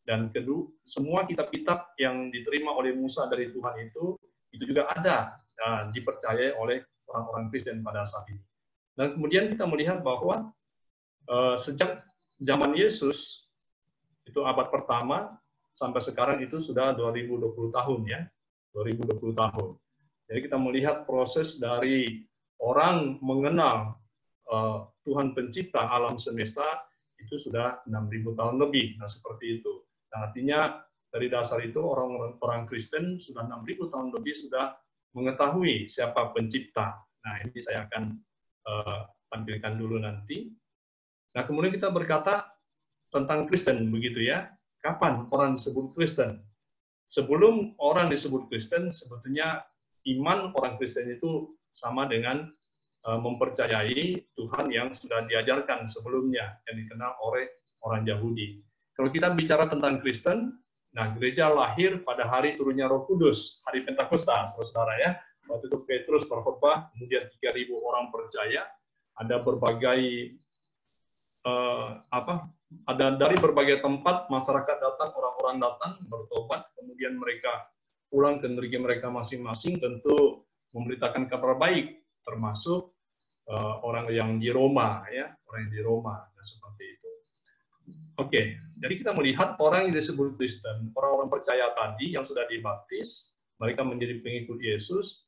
Dan kedua, semua kitab-kitab yang diterima oleh Musa dari Tuhan itu juga ada dan dipercayai oleh orang-orang Kristen pada saat ini. Dan kemudian kita melihat bahwa sejak zaman Yesus, itu abad pertama, sampai sekarang itu sudah 2020 tahun ya, 2020 tahun. Jadi kita melihat proses dari orang mengenal Tuhan pencipta alam semesta itu sudah 6.000 tahun lebih. Nah, seperti itu. Nah, artinya dari dasar itu orang Kristen sudah 6.000 tahun lebih sudah mengetahui siapa pencipta. Nah, ini saya akan tampilkan dulu nanti. Nah, kemudian kita berkata tentang Kristen, begitu ya. Kapan orang disebut Kristen? Sebelum orang disebut Kristen, sebetulnya iman orang Kristen itu sama dengan mempercayai Tuhan yang sudah diajarkan sebelumnya, yang dikenal oleh orang Yahudi. Kalau kita bicara tentang Kristen, nah gereja lahir pada hari turunnya Roh Kudus, hari Pentakosta, saudara ya. Waktu itu Petrus berkhotbah, kemudian 3.000 orang percaya, ada berbagai ada dari berbagai tempat masyarakat datang, orang-orang datang bertobat, kemudian mereka pulang ke negeri mereka masing-masing, tentu memberitakan kabar baik, termasuk orang yang di Roma, ya, orang yang di Roma, dan seperti itu. Oke, jadi kita melihat orang yang disebut Kristen, orang-orang percaya tadi yang sudah dibaptis, mereka menjadi pengikut Yesus,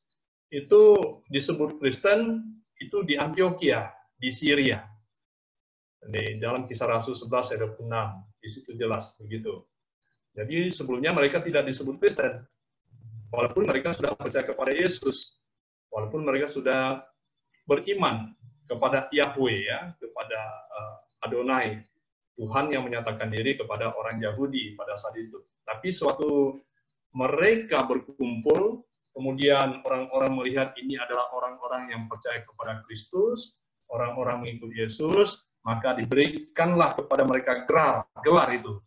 itu disebut Kristen itu di Antioquia, di Syria. Di dalam Kisah Rasul 11 ayat 26, di situ jelas begitu. Jadi sebelumnya mereka tidak disebut Kristen, walaupun mereka sudah percaya kepada Yesus, walaupun mereka sudah beriman kepada Yahweh, ya, kepada Adonai, Tuhan yang menyatakan diri kepada orang Yahudi pada saat itu. Tapi suatu mereka berkumpul, kemudian orang-orang melihat ini adalah orang-orang yang percaya kepada Kristus, orang-orang mengikut Yesus, maka diberikanlah kepada mereka gelar itu.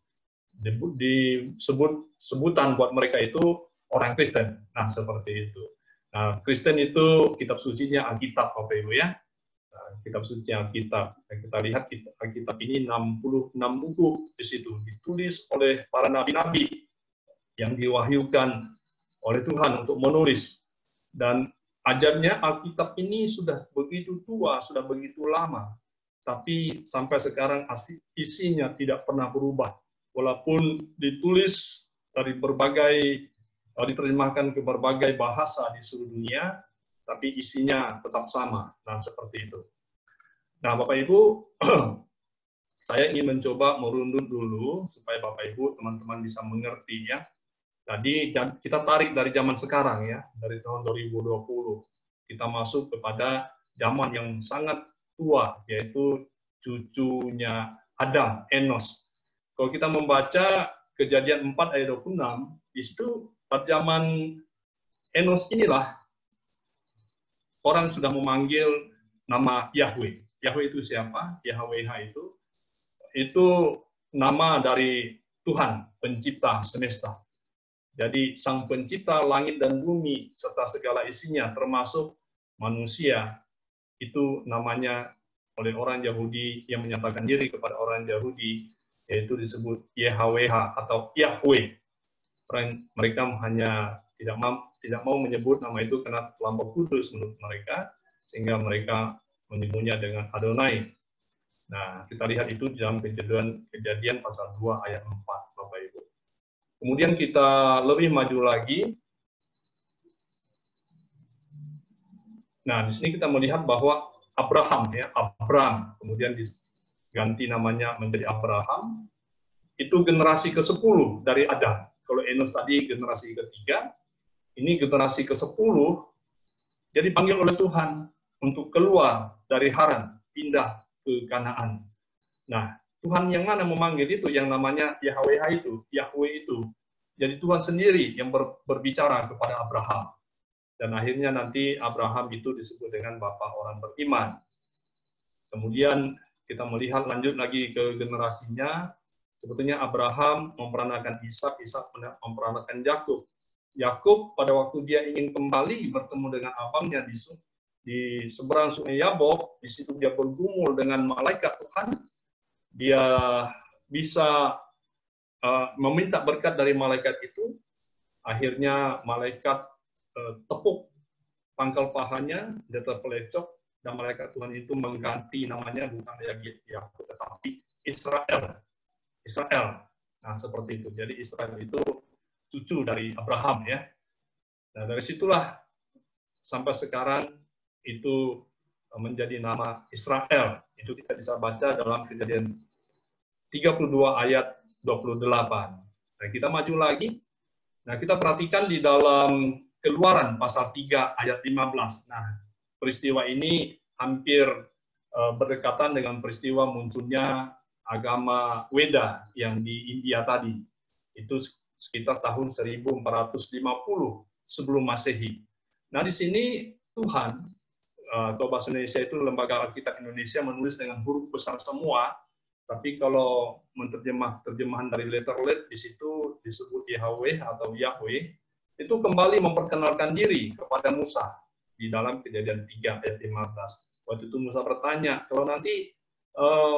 Disebut sebutan buat mereka itu orang Kristen. Nah, seperti itu. Nah, Kristen itu kitab sucinya Alkitab, Bapak Ibu ya. Nah, kitab suci Alkitab. Nah, kita lihat Alkitab ini 66 buku di situ, ditulis oleh para nabi-nabi yang diwahyukan oleh Tuhan untuk menulis. Dan ajarnya Alkitab ini sudah begitu tua, sudah begitu lama, tapi sampai sekarang isinya tidak pernah berubah. Walaupun ditulis dari diterjemahkan ke berbagai bahasa di seluruh dunia, tapi isinya tetap sama. Nah, seperti itu. Nah, Bapak Ibu, saya ingin mencoba merunut dulu supaya Bapak Ibu, teman-teman bisa mengerti ya. Jadi kita tarik dari zaman sekarang ya, dari tahun 2020, kita masuk kepada zaman yang sangat tua, yaitu cucunya Adam, Enos. Kalau kita membaca Kejadian 4 ayat 26, di situ pada zaman Enos inilah orang sudah memanggil nama Yahweh. Yahweh itu siapa? YHWH itu nama dari Tuhan, pencipta semesta. Jadi sang pencipta langit dan bumi serta segala isinya termasuk manusia, itu namanya oleh orang Yahudi yang menyatakan diri kepada orang Yahudi, yaitu disebut YHWH atau Yahweh. Mereka hanya tidak mau menyebut nama itu karena terlampau kudus menurut mereka, sehingga mereka menyebutnya dengan Adonai. Nah, kita lihat itu dalam Kejadian pasal 2 ayat 4, Bapak Ibu. Kemudian kita lebih maju lagi. Nah, di sini kita melihat bahwa Abraham, kemudian diganti namanya menjadi Abraham, itu generasi ke-10 dari Adam. Kalau Enos tadi generasi ke-3, ini generasi ke-10, jadi dipanggil oleh Tuhan untuk keluar dari Haran, pindah ke Kanaan. Nah, Tuhan yang mana memanggil itu, yang namanya YHWH itu, Yahweh itu. Jadi Tuhan sendiri yang berbicara kepada Abraham. Dan akhirnya nanti Abraham itu disebut dengan Bapa orang beriman. Kemudian kita melihat lanjut lagi ke generasinya, sebetulnya Abraham memperanakan Ishak, Ishak memperanakan Yakub. Yakub pada waktu dia ingin kembali bertemu dengan abangnya di seberang sungai Yabok, di situ dia bergumul dengan malaikat Tuhan. Dia bisa meminta berkat dari malaikat itu. Akhirnya malaikat tepuk pangkal pahanya, dia terpelecok, dan malaikat Tuhan itu mengganti namanya bukan lagi Yakub tetapi Israel. Nah, seperti itu. Jadi Israel itu cucu dari Abraham ya. Nah, dari situlah sampai sekarang itu menjadi nama Israel. Itu kita bisa baca dalam Kejadian 32 ayat 28. Nah, kita maju lagi. Nah, kita perhatikan di dalam Keluaran pasal 3 ayat 15. Nah, peristiwa ini hampir berdekatan dengan peristiwa munculnya agama Weda yang di India tadi. Itu sekitar tahun 1450 sebelum Masehi. Nah, di sini Tuhan, atau bahasa Indonesia itu Lembaga Alkitab Indonesia menulis dengan huruf besar semua, tapi kalau terjemahan dari letter-let di situ disebut Yahweh atau Yahweh, itu kembali memperkenalkan diri kepada Musa di dalam Kejadian 3 ayat 15. Waktu itu Musa bertanya, kalau nanti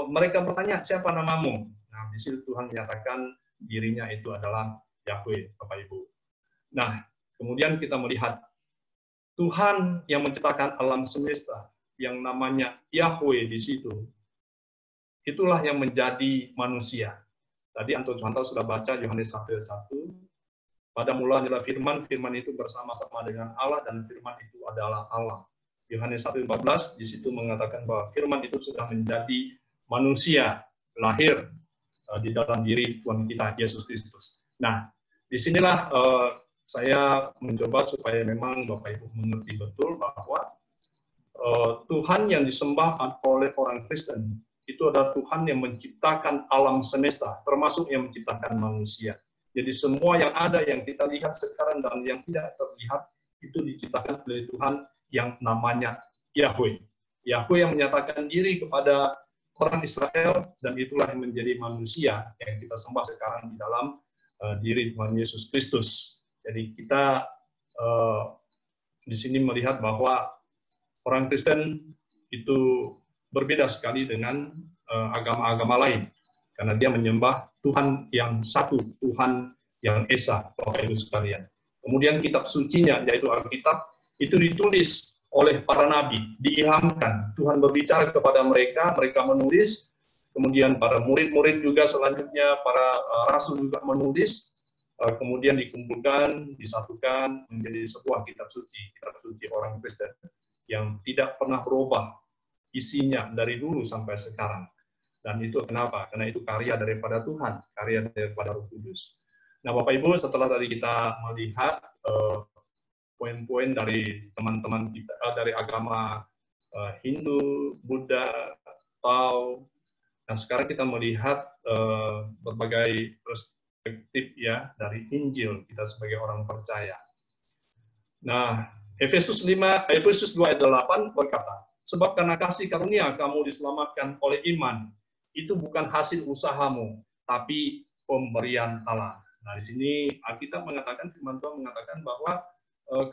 mereka bertanya, siapa namamu? Nah, di situ Tuhan menyatakan dirinya itu adalah Yahweh, Bapak Ibu. Nah, kemudian kita melihat Tuhan yang menciptakan alam semesta, yang namanya Yahweh di situ, itulah yang menjadi manusia. Tadi Anton Suhanto sudah baca Yohanes 1:1. Pada mulanya adalah firman, firman itu bersama-sama dengan Allah, dan firman itu adalah Allah. Yohanes 1:14 di situ mengatakan bahwa firman itu sudah menjadi manusia, lahir di dalam diri Tuhan kita Yesus Kristus. Nah, disinilah saya mencoba supaya memang Bapak Ibu mengerti betul bahwa Tuhan yang disembah oleh orang Kristen itu adalah Tuhan yang menciptakan alam semesta, termasuk yang menciptakan manusia. Jadi semua yang ada, yang kita lihat sekarang dan yang tidak terlihat, itu diciptakan oleh Tuhan yang namanya Yahweh. Yahweh yang menyatakan diri kepada orang Israel, dan itulah yang menjadi manusia yang kita sembah sekarang di dalam diri Tuhan Yesus Kristus. Jadi kita di sini melihat bahwa orang Kristen itu berbeda sekali dengan agama-agama lain, karena dia menyembah Tuhan yang satu, Tuhan yang Esa, Bapak Ibu sekalian. Kemudian kitab sucinya, yaitu Alkitab, itu ditulis oleh para nabi, diilhamkan. Tuhan berbicara kepada mereka, mereka menulis, kemudian para murid-murid juga selanjutnya, para rasul juga menulis, kemudian dikumpulkan, disatukan menjadi sebuah kitab suci orang Kristen, yang tidak pernah berubah isinya dari dulu sampai sekarang. Dan itu kenapa? Karena itu karya daripada Tuhan, karya daripada Roh Kudus. Nah, Bapak Ibu, setelah tadi kita melihat poin-poin dari teman-teman kita dari agama Hindu, Buddha, Tao. Nah, sekarang kita melihat berbagai perspektif ya dari Injil kita sebagai orang percaya. Nah, Efesus 2 ayat 8 berkata, sebab karena kasih karunia kamu diselamatkan oleh iman, itu bukan hasil usahamu, tapi pemberian Allah. Nah, di sini Alkitab mengatakan, firman Tuhan mengatakan bahwa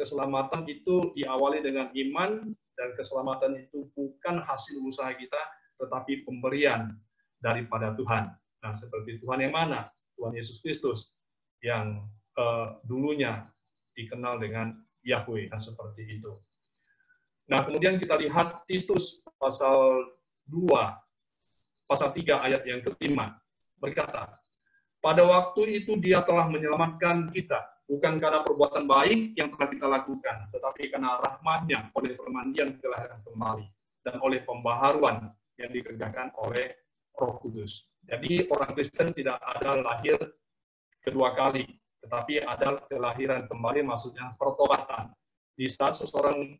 keselamatan itu diawali dengan iman, dan keselamatan itu bukan hasil usaha kita, tetapi pemberian daripada Tuhan. Nah, seperti Tuhan yang mana? Tuhan Yesus Kristus, yang dulunya dikenal dengan Yahweh, nah, seperti itu. Nah, kemudian kita lihat Titus pasal 2, pasal 3 ayat yang ke-5, berkata, pada waktu itu dia telah menyelamatkan kita, bukan karena perbuatan baik yang telah kita lakukan, tetapi karena rahmat-Nya oleh permandian kelahiran kembali, dan oleh pembaharuan yang dikerjakan oleh Roh Kudus. Jadi orang Kristen tidak ada lahir kedua kali, tetapi ada kelahiran kembali, maksudnya pertobatan. Di saat seseorang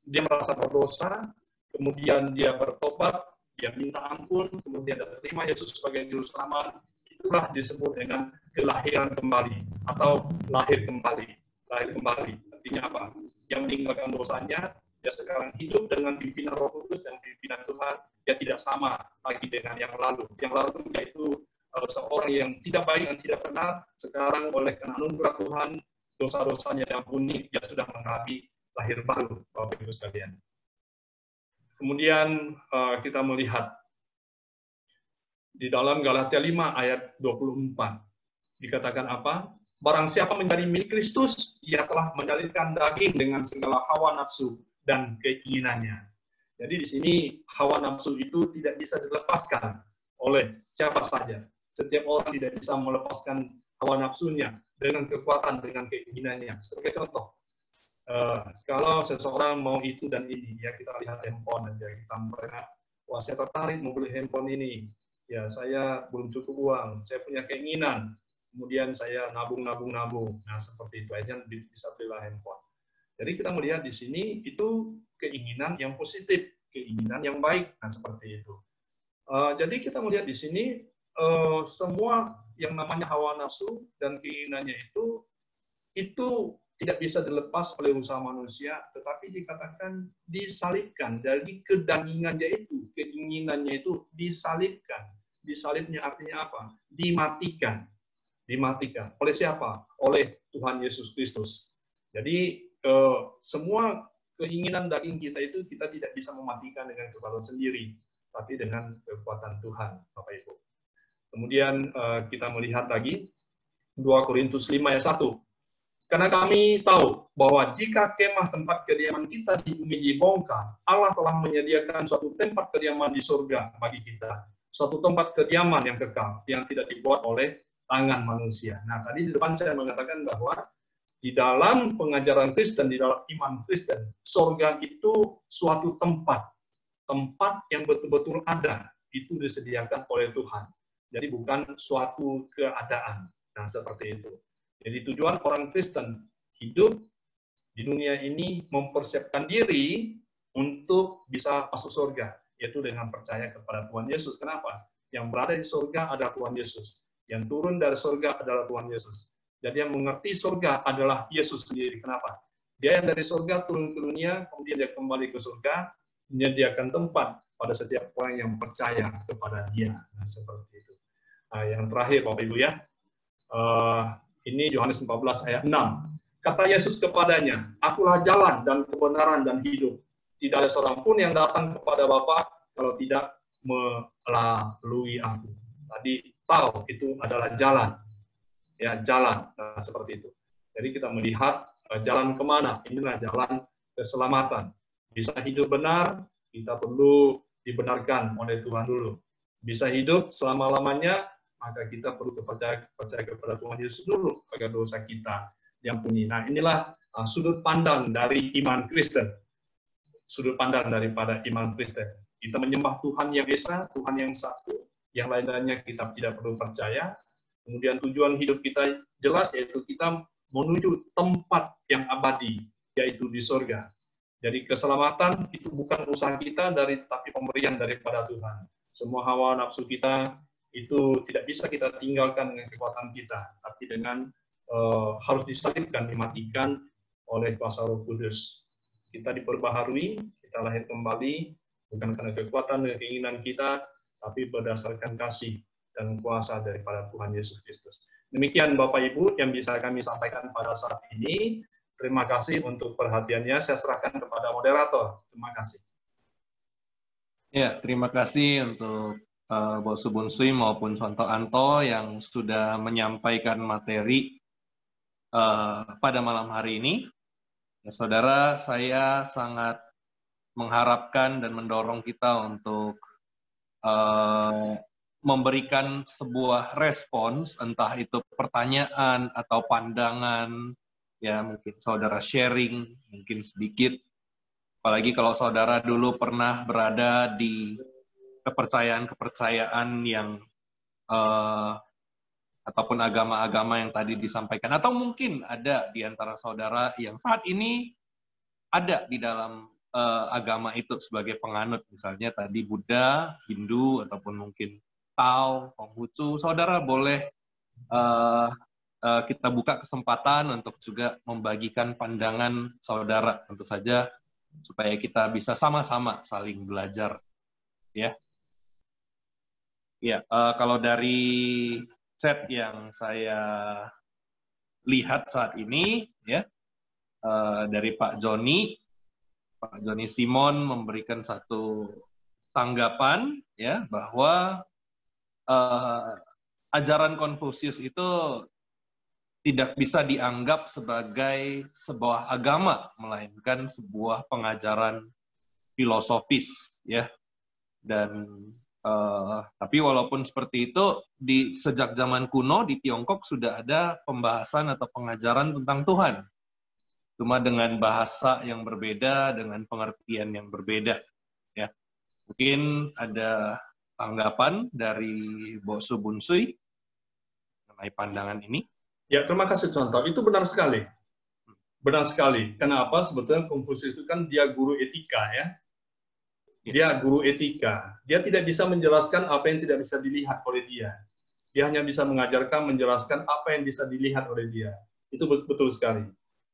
dia merasa berdosa, kemudian dia bertobat, dia minta ampun, kemudian dia terima Yesus sebagai juru selamat, itulah disebut dengan kelahiran kembali atau lahir kembali. Lahir kembali artinya apa? Yang meninggalkan dosanya, dia sekarang hidup dengan pimpinan Roh Kudus dan pimpinan Tuhan, dia tidak sama lagi dengan yang lalu. Yang lalu yaitu seorang yang tidak baik dan tidak benar, sekarang oleh karena anugerah Tuhan, dosa-dosanya diampuni, dia sudah mengalami lahir baru, Bapak Ibu sekalian. Kemudian kita melihat di dalam Galatia 5 ayat 24 dikatakan apa? Barang siapa menjadi milik Kristus, ia telah menyalibkan daging dengan segala hawa nafsu dan keinginannya. Jadi di sini hawa nafsu itu tidak bisa dilepaskan oleh siapa saja. Setiap orang tidak bisa melepaskan hawa nafsunya dengan kekuatan, dengan keinginannya. Sebagai contoh, kalau seseorang mau itu dan ini, ya kita lihat handphone aja, kita mereka, wah saya tertarik mau beli handphone ini, ya saya belum cukup uang, saya punya keinginan, kemudian saya nabung. Nah seperti itu aja bisa beli handphone. Jadi kita melihat di sini itu keinginan yang positif, keinginan yang baik, nah seperti itu. Jadi kita melihat di sini semua yang namanya hawa nafsu dan keinginannya itu tidak bisa dilepas oleh usaha manusia, tetapi dikatakan disalibkan dari kedagingannya itu, keinginannya itu disalibkan. Disalibnya artinya apa? Dimatikan. Dimatikan. Oleh siapa? Oleh Tuhan Yesus Kristus. Jadi semua keinginan daging kita itu kita tidak bisa mematikan dengan kekuatan sendiri, tapi dengan kekuatan Tuhan, Bapak Ibu. Kemudian kita melihat lagi 2 Korintus 5 ayat 1. Karena kami tahu bahwa jika kemah tempat kediaman kita di bumi dibongkar, Allah telah menyediakan suatu tempat kediaman di surga bagi kita. Suatu tempat kediaman yang kekal, yang tidak dibuat oleh tangan manusia. Nah, tadi di depan saya mengatakan bahwa di dalam pengajaran Kristen, di dalam iman Kristen, surga itu suatu tempat yang betul-betul ada, itu disediakan oleh Tuhan. Jadi bukan suatu keadaan. Nah, seperti itu. Jadi tujuan orang Kristen hidup di dunia ini mempersiapkan diri untuk bisa masuk surga, yaitu dengan percaya kepada Tuhan Yesus. Kenapa? Yang berada di surga adalah Tuhan Yesus. Yang turun dari surga adalah Tuhan Yesus. Jadi yang mengerti surga adalah Yesus sendiri. Kenapa? Dia yang dari surga turun ke dunia, kemudian dia kembali ke surga, menyediakan tempat pada setiap orang yang percaya kepada Dia. Nah, seperti itu. Nah, yang terakhir, Bapak Ibu ya, ini Yohanes 14 ayat 6. Kata Yesus kepadanya, akulah jalan dan kebenaran dan hidup. Tidak ada seorang pun yang datang kepada Bapa kalau tidak melalui aku. Tadi tahu itu adalah jalan. Ya, jalan. Nah, seperti itu. Jadi kita melihat jalan kemana. Inilah jalan keselamatan. Bisa hidup benar, kita perlu dibenarkan oleh Tuhan dulu. Bisa hidup selama-lamanya, maka kita perlu percaya kepada Tuhan Yesus dulu agar dosa kita diampuni. Nah, inilah sudut pandang dari iman Kristen. Sudut pandang daripada iman Kristen. Kita menyembah Tuhan yang Esa, Tuhan yang satu, yang lain-lainnya kita tidak perlu percaya, Kemudian tujuan hidup kita jelas, yaitu kita menuju tempat yang abadi, yaitu di surga. Jadi keselamatan itu bukan usaha kita, tapi pemberian daripada Tuhan. Semua hawa nafsu kita itu tidak bisa kita tinggalkan dengan kekuatan kita, tapi dengan harus disalibkan, dimatikan oleh kuasa Roh Kudus. Kita diperbaharui, kita lahir kembali, bukan karena kekuatan dan keinginan kita, tapi berdasarkan kasih dan kuasa daripada Tuhan Yesus Kristus. Demikian Bapak Ibu yang bisa kami sampaikan pada saat ini. Terima kasih untuk perhatiannya. Saya serahkan kepada moderator. Terima kasih. Ya, terima kasih untuk Bok Subunsui maupun Contoh Anto yang sudah menyampaikan materi pada malam hari ini. Ya, saudara, saya sangat mengharapkan dan mendorong kita untuk memberikan sebuah respons, entah itu pertanyaan atau pandangan, ya mungkin saudara sharing, mungkin sedikit. Apalagi kalau saudara dulu pernah berada di kepercayaan-kepercayaan yang ataupun agama-agama yang tadi disampaikan. Atau mungkin ada di antara saudara yang saat ini ada di dalam agama itu sebagai penganut. Misalnya tadi Buddha, Hindu, ataupun mungkin Tao, Konghucu. Saudara boleh kita buka kesempatan untuk juga membagikan pandangan saudara. Tentu saja supaya kita bisa sama-sama saling belajar. Ya, kalau dari chat yang saya lihat saat ini, ya, dari Pak Joni Simon memberikan satu tanggapan, ya, bahwa ajaran Konfusius itu tidak bisa dianggap sebagai sebuah agama, melainkan sebuah pengajaran filosofis, ya. Dan tapi walaupun seperti itu, sejak zaman kuno di Tiongkok sudah ada pembahasan atau pengajaran tentang Tuhan. Cuma dengan bahasa yang berbeda, dengan pengertian yang berbeda. Ya. Mungkin ada tanggapan dari Bok Subunsui mengenai pandangan ini. Ya, terima kasih Contoh. Itu benar sekali. Benar sekali. Kenapa? Sebetulnya Konfusius itu kan dia guru etika, ya. Dia guru etika. Dia tidak bisa menjelaskan apa yang tidak bisa dilihat oleh dia. Dia hanya bisa mengajarkan, menjelaskan apa yang bisa dilihat oleh dia. Itu betul sekali.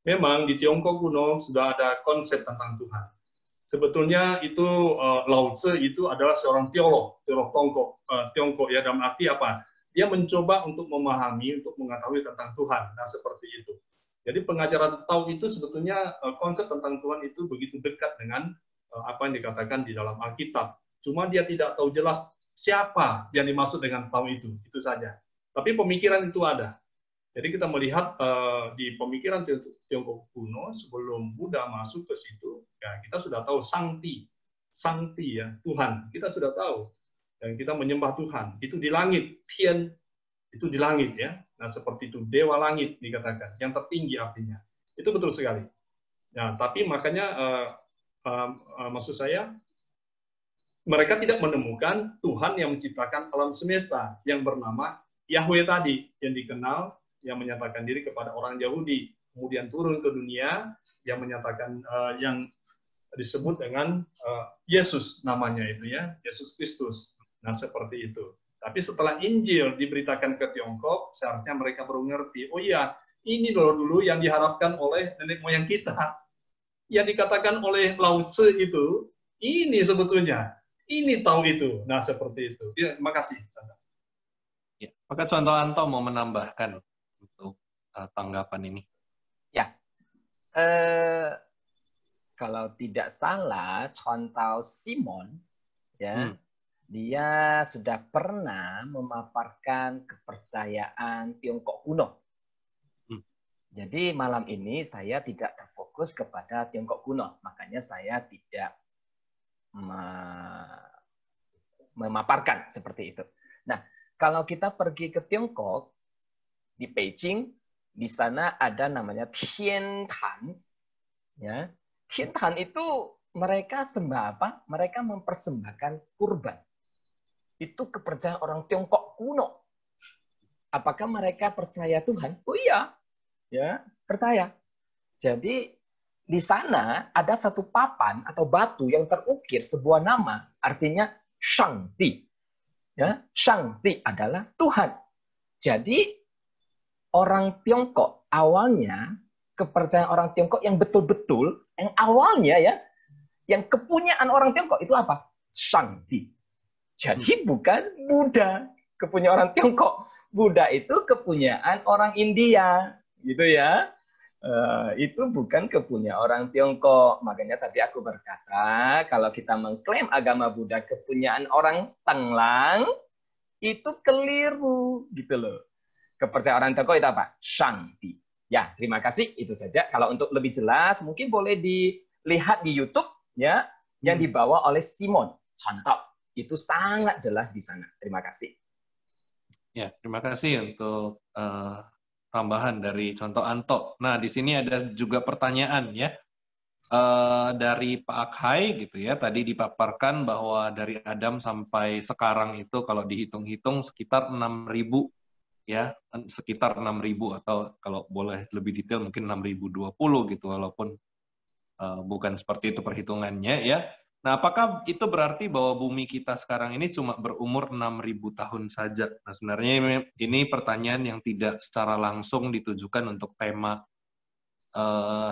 Memang di Tiongkok kuno sudah ada konsep tentang Tuhan. Sebetulnya itu Lao Tzu itu adalah seorang teolog Tiongkok, ya, dalam arti apa? Dia mencoba untuk memahami, untuk mengetahui tentang Tuhan. Nah, seperti itu. Jadi pengajaran Tao itu sebetulnya konsep tentang Tuhan itu begitu dekat dengan apa yang dikatakan di dalam Alkitab. Cuma dia tidak tahu jelas siapa yang dimaksud dengan Tao itu saja. Tapi pemikiran itu ada. Jadi kita melihat di pemikiran Tiongkok kuno sebelum Buddha masuk ke situ, ya kita sudah tahu Sangti ya, Tuhan. Kita sudah tahu dan kita menyembah Tuhan. Itu di langit, Tian itu di langit, ya. Nah, seperti itu dewa langit dikatakan, yang tertinggi artinya. Itu betul sekali. Nah, tapi makanya maksud saya, mereka tidak menemukan Tuhan yang menciptakan alam semesta yang bernama Yahweh tadi, yang dikenal, yang menyatakan diri kepada orang Yahudi, kemudian turun ke dunia, yang menyatakan, yang disebut dengan Yesus namanya itu, ya, Yesus Kristus. Nah, seperti itu. Tapi setelah Injil diberitakan ke Tiongkok, seharusnya mereka baru ngerti, oh iya, ini dulu yang diharapkan oleh nenek moyang kita. Yang dikatakan oleh Lao Tzu itu, ini sebetulnya, ini tahu itu. Nah, seperti itu. Ya, terima kasih. Ya, maka Contoh Anto mau menambahkan untuk tanggapan ini. Ya, kalau tidak salah, Contoh Simon, ya, dia sudah pernah memaparkan kepercayaan Tiongkok kuno. Jadi malam ini saya tidak terfokus kepada Tiongkok kuno, makanya saya tidak memaparkan seperti itu. Nah, kalau kita pergi ke Tiongkok, di Beijing, di sana ada namanya Tiantan. Ya, Tiantan itu mereka sembah apa? Mereka mempersembahkan kurban. Itu kepercayaan orang Tiongkok kuno. Apakah mereka percaya Tuhan? Oh iya, ya percaya. Jadi di sana ada satu papan atau batu yang terukir sebuah nama, artinya Shangti. Ya, Shangti adalah Tuhan. Jadi orang Tiongkok awalnya, kepercayaan orang Tiongkok yang betul-betul, yang awalnya ya, yang kepunyaan orang Tiongkok itu apa? Shangti. Jadi bukan Buddha kepunyaan orang Tiongkok. Buddha itu kepunyaan orang India, gitu ya. Itu bukan kepunyaan orang Tiongkok. Makanya tadi aku berkata, kalau kita mengklaim agama Buddha kepunyaan orang Tenglang, itu keliru, gitu loh. Kepercayaan orang Tiongkok itu apa? Shangti. Ya, terima kasih. Itu saja. Kalau untuk lebih jelas, mungkin boleh dilihat di YouTube, ya, yang dibawa oleh Simon Contoh. Itu sangat jelas di sana. Terima kasih. Ya, terima kasih untuk tambahan dari contoh Anto. Nah, di sini ada juga pertanyaan ya dari Pak Akhai gitu ya. Tadi dipaparkan bahwa dari Adam sampai sekarang itu kalau dihitung-hitung sekitar 6.000 ya, sekitar 6.000 atau kalau boleh lebih detail mungkin 6.020 gitu walaupun bukan seperti itu perhitungannya ya. Nah, apakah itu berarti bahwa bumi kita sekarang ini cuma berumur 6.000 tahun saja? Nah, sebenarnya ini pertanyaan yang tidak secara langsung ditujukan untuk tema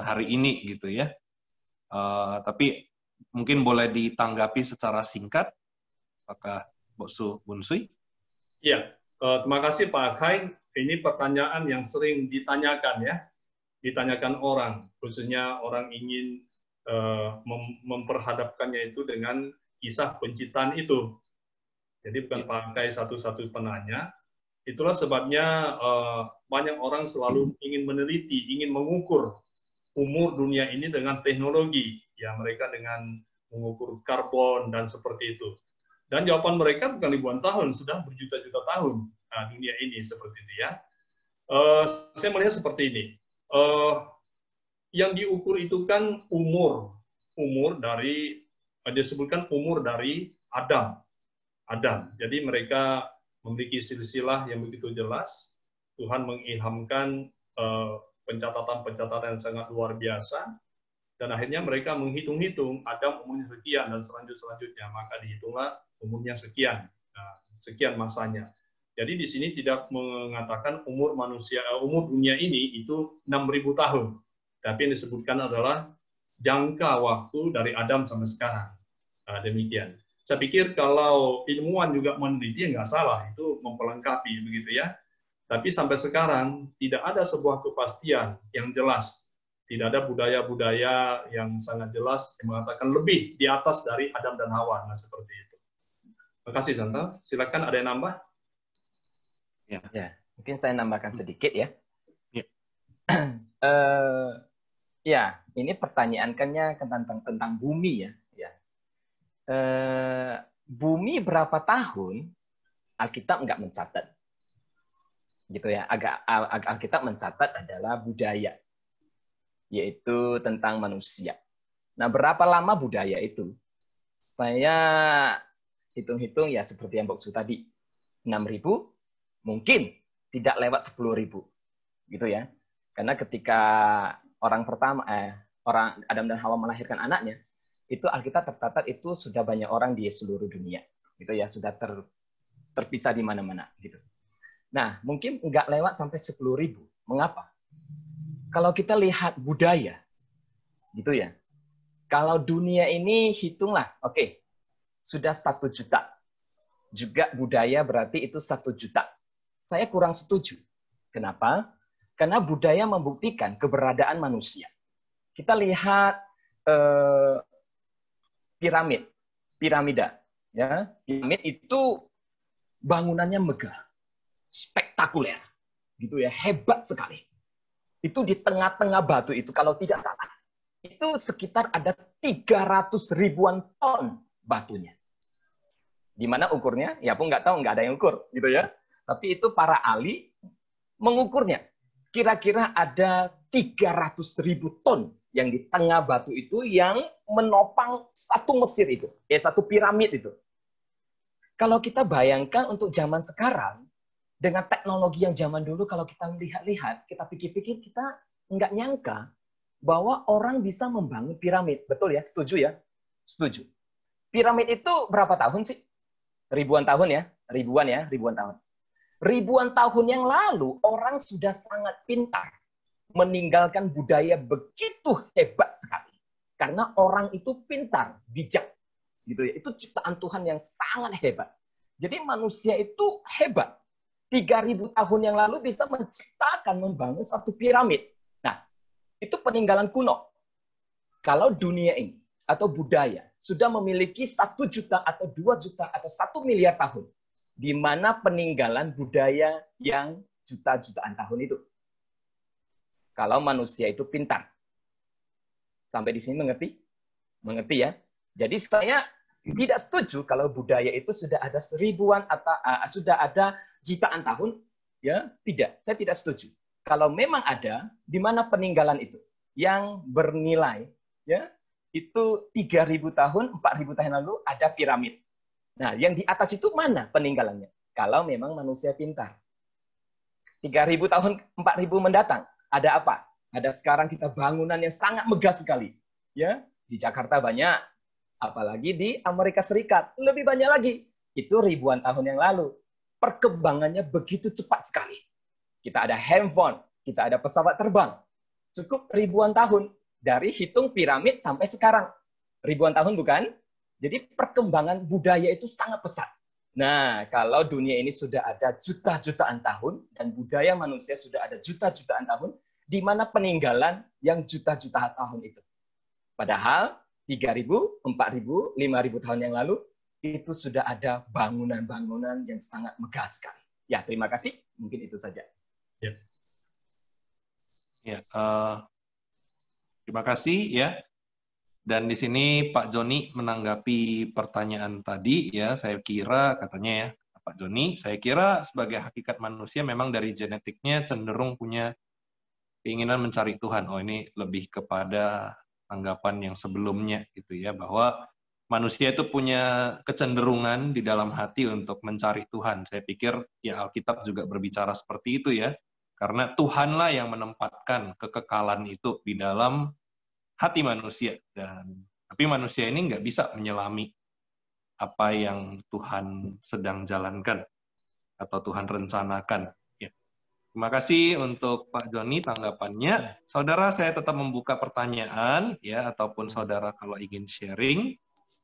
hari ini gitu ya. Tapi mungkin boleh ditanggapi secara singkat. Apakah Bunsui? Iya, terima kasih Pak Akhai. Ini pertanyaan yang sering ditanyakan ya. Ditanyakan orang, khususnya orang ingin memperhadapkannya itu dengan kisah penciptaan itu. Jadi bukan pakai satu-satu penanya. Itulah sebabnya banyak orang selalu ingin meneliti, ingin mengukur umur dunia ini dengan teknologi. Ya, mereka dengan mengukur karbon dan seperti itu. Dan jawaban mereka bukan ribuan tahun, sudah berjuta-juta tahun dunia ini seperti itu ya. Saya melihat seperti ini. Yang diukur itu kan umur dari disebutkan umur dari Adam. Jadi mereka memiliki silsilah yang begitu jelas. Tuhan mengilhamkan pencatatan-pencatatan yang sangat luar biasa. Dan akhirnya mereka menghitung-hitung Adam umurnya sekian dan selanjutnya maka dihitunglah umurnya sekian. Nah, sekian masanya. Jadi di sini tidak mengatakan umur dunia ini itu 6.000 tahun. Tapi yang disebutkan adalah jangka waktu dari Adam sampai sekarang. Nah, demikian. Saya pikir kalau ilmuwan juga meneliti, nggak salah, itu memperlengkapi, begitu ya. Tapi sampai sekarang tidak ada sebuah kepastian yang jelas. Tidak ada budaya-budaya yang sangat jelas yang mengatakan lebih di atas dari Adam dan Hawa. Nah, seperti itu. Terima kasih, Santa. Silakan ada yang nambah? Ya, mungkin saya nambahkan sedikit ya. Ya. Ya, ini pertanyaan tentang bumi ya. Bumi berapa tahun? Alkitab nggak mencatat, gitu ya. Alkitab mencatat adalah budaya, yaitu tentang manusia. Nah, berapa lama budaya itu? Saya hitung-hitung ya seperti yang Boksu tadi, 6.000 mungkin tidak lewat 10.000, gitu ya. Karena ketika orang Adam dan Hawa melahirkan anaknya, itu Alkitab tercatat itu sudah banyak orang di seluruh dunia, gitu ya, sudah terpisah di mana-mana, gitu. Nah, mungkin nggak lewat sampai 10.000. Mengapa? Kalau kita lihat budaya, gitu ya. Kalau dunia ini hitunglah, oke, sudah 1 juta. Juga budaya berarti itu 1 juta. Saya kurang setuju. Kenapa? Karena budaya membuktikan keberadaan manusia. Kita lihat piramida, ya. Piramid itu bangunannya megah, spektakuler, gitu ya, hebat sekali. Itu di tengah-tengah batu itu kalau tidak salah, itu sekitar ada 300 ribuan ton batunya. Di mana ukurnya? Ya pun nggak tahu, nggak ada yang ukur, gitu ya. Tapi itu para ahli mengukurnya. Kira-kira ada 300.000 ton yang di tengah batu itu yang menopang satu Mesir itu, satu piramid itu. Kalau kita bayangkan untuk zaman sekarang, Dengan teknologi yang zaman dulu, kalau kita melihat-lihat, kita pikir-pikir, kita nggak nyangka bahwa orang bisa membangun piramid. Betul ya? Setuju ya? Setuju. Piramid itu berapa tahun sih? Ribuan tahun ya? Ribuan tahun. Ribuan tahun yang lalu, orang sudah sangat pintar meninggalkan budaya begitu hebat sekali. Karena orang itu pintar, bijak. Gitu ya. Itu ciptaan Tuhan yang sangat hebat. Jadi manusia itu hebat. 3.000 tahun yang lalu bisa menciptakan, membangun satu piramid. Nah, itu peninggalan kuno. Kalau dunia ini atau budaya sudah memiliki 1 juta atau 2 juta atau 1 miliar tahun, di mana peninggalan budaya yang juta-jutaan tahun itu. Kalau manusia itu pintar. Sampai di sini mengerti? Mengerti ya? Jadi saya tidak setuju kalau budaya itu sudah ada ribuan atau sudah ada jutaan tahun, ya tidak. Saya tidak setuju. Kalau memang ada, di mana peninggalan itu yang bernilai, ya itu 3.000 tahun, 4.000 tahun lalu ada piramid. Nah, yang di atas itu mana peninggalannya? Kalau memang manusia pintar. 3.000 tahun, 4.000 mendatang, ada apa? Ada sekarang kita bangunan yang sangat megah sekali. Ya, di Jakarta banyak, apalagi di Amerika Serikat lebih banyak lagi. Itu ribuan tahun yang lalu. Perkembangannya begitu cepat sekali. Kita ada handphone, kita ada pesawat terbang. Cukup ribuan tahun dari hitung piramid sampai sekarang. Ribuan tahun bukan? Jadi perkembangan budaya itu sangat pesat. Nah, kalau dunia ini sudah ada juta-jutaan tahun dan budaya manusia sudah ada juta-jutaan tahun, di mana peninggalan yang juta-jutaan tahun itu. Padahal 3.000, 4.000, 5.000 tahun yang lalu itu sudah ada bangunan-bangunan yang sangat megah sekali. Ya, terima kasih. Mungkin itu saja. Ya, terima kasih ya. Dan di sini Pak Joni menanggapi pertanyaan tadi ya, saya kira katanya ya Pak Joni, saya kira sebagai hakikat manusia memang dari genetiknya cenderung punya keinginan mencari Tuhan. Oh, ini lebih kepada tanggapan yang sebelumnya gitu ya, bahwa manusia itu punya kecenderungan di dalam hati untuk mencari Tuhan. Saya pikir ya Alkitab juga berbicara seperti itu ya, karena Tuhanlah yang menempatkan kekekalan itu di dalam hati manusia. Tapi manusia ini nggak bisa menyelami apa yang Tuhan sedang jalankan atau Tuhan rencanakan. Ya. Terima kasih untuk Pak Joni tanggapannya. Saudara, saya tetap membuka pertanyaan ya, ataupun saudara kalau ingin sharing.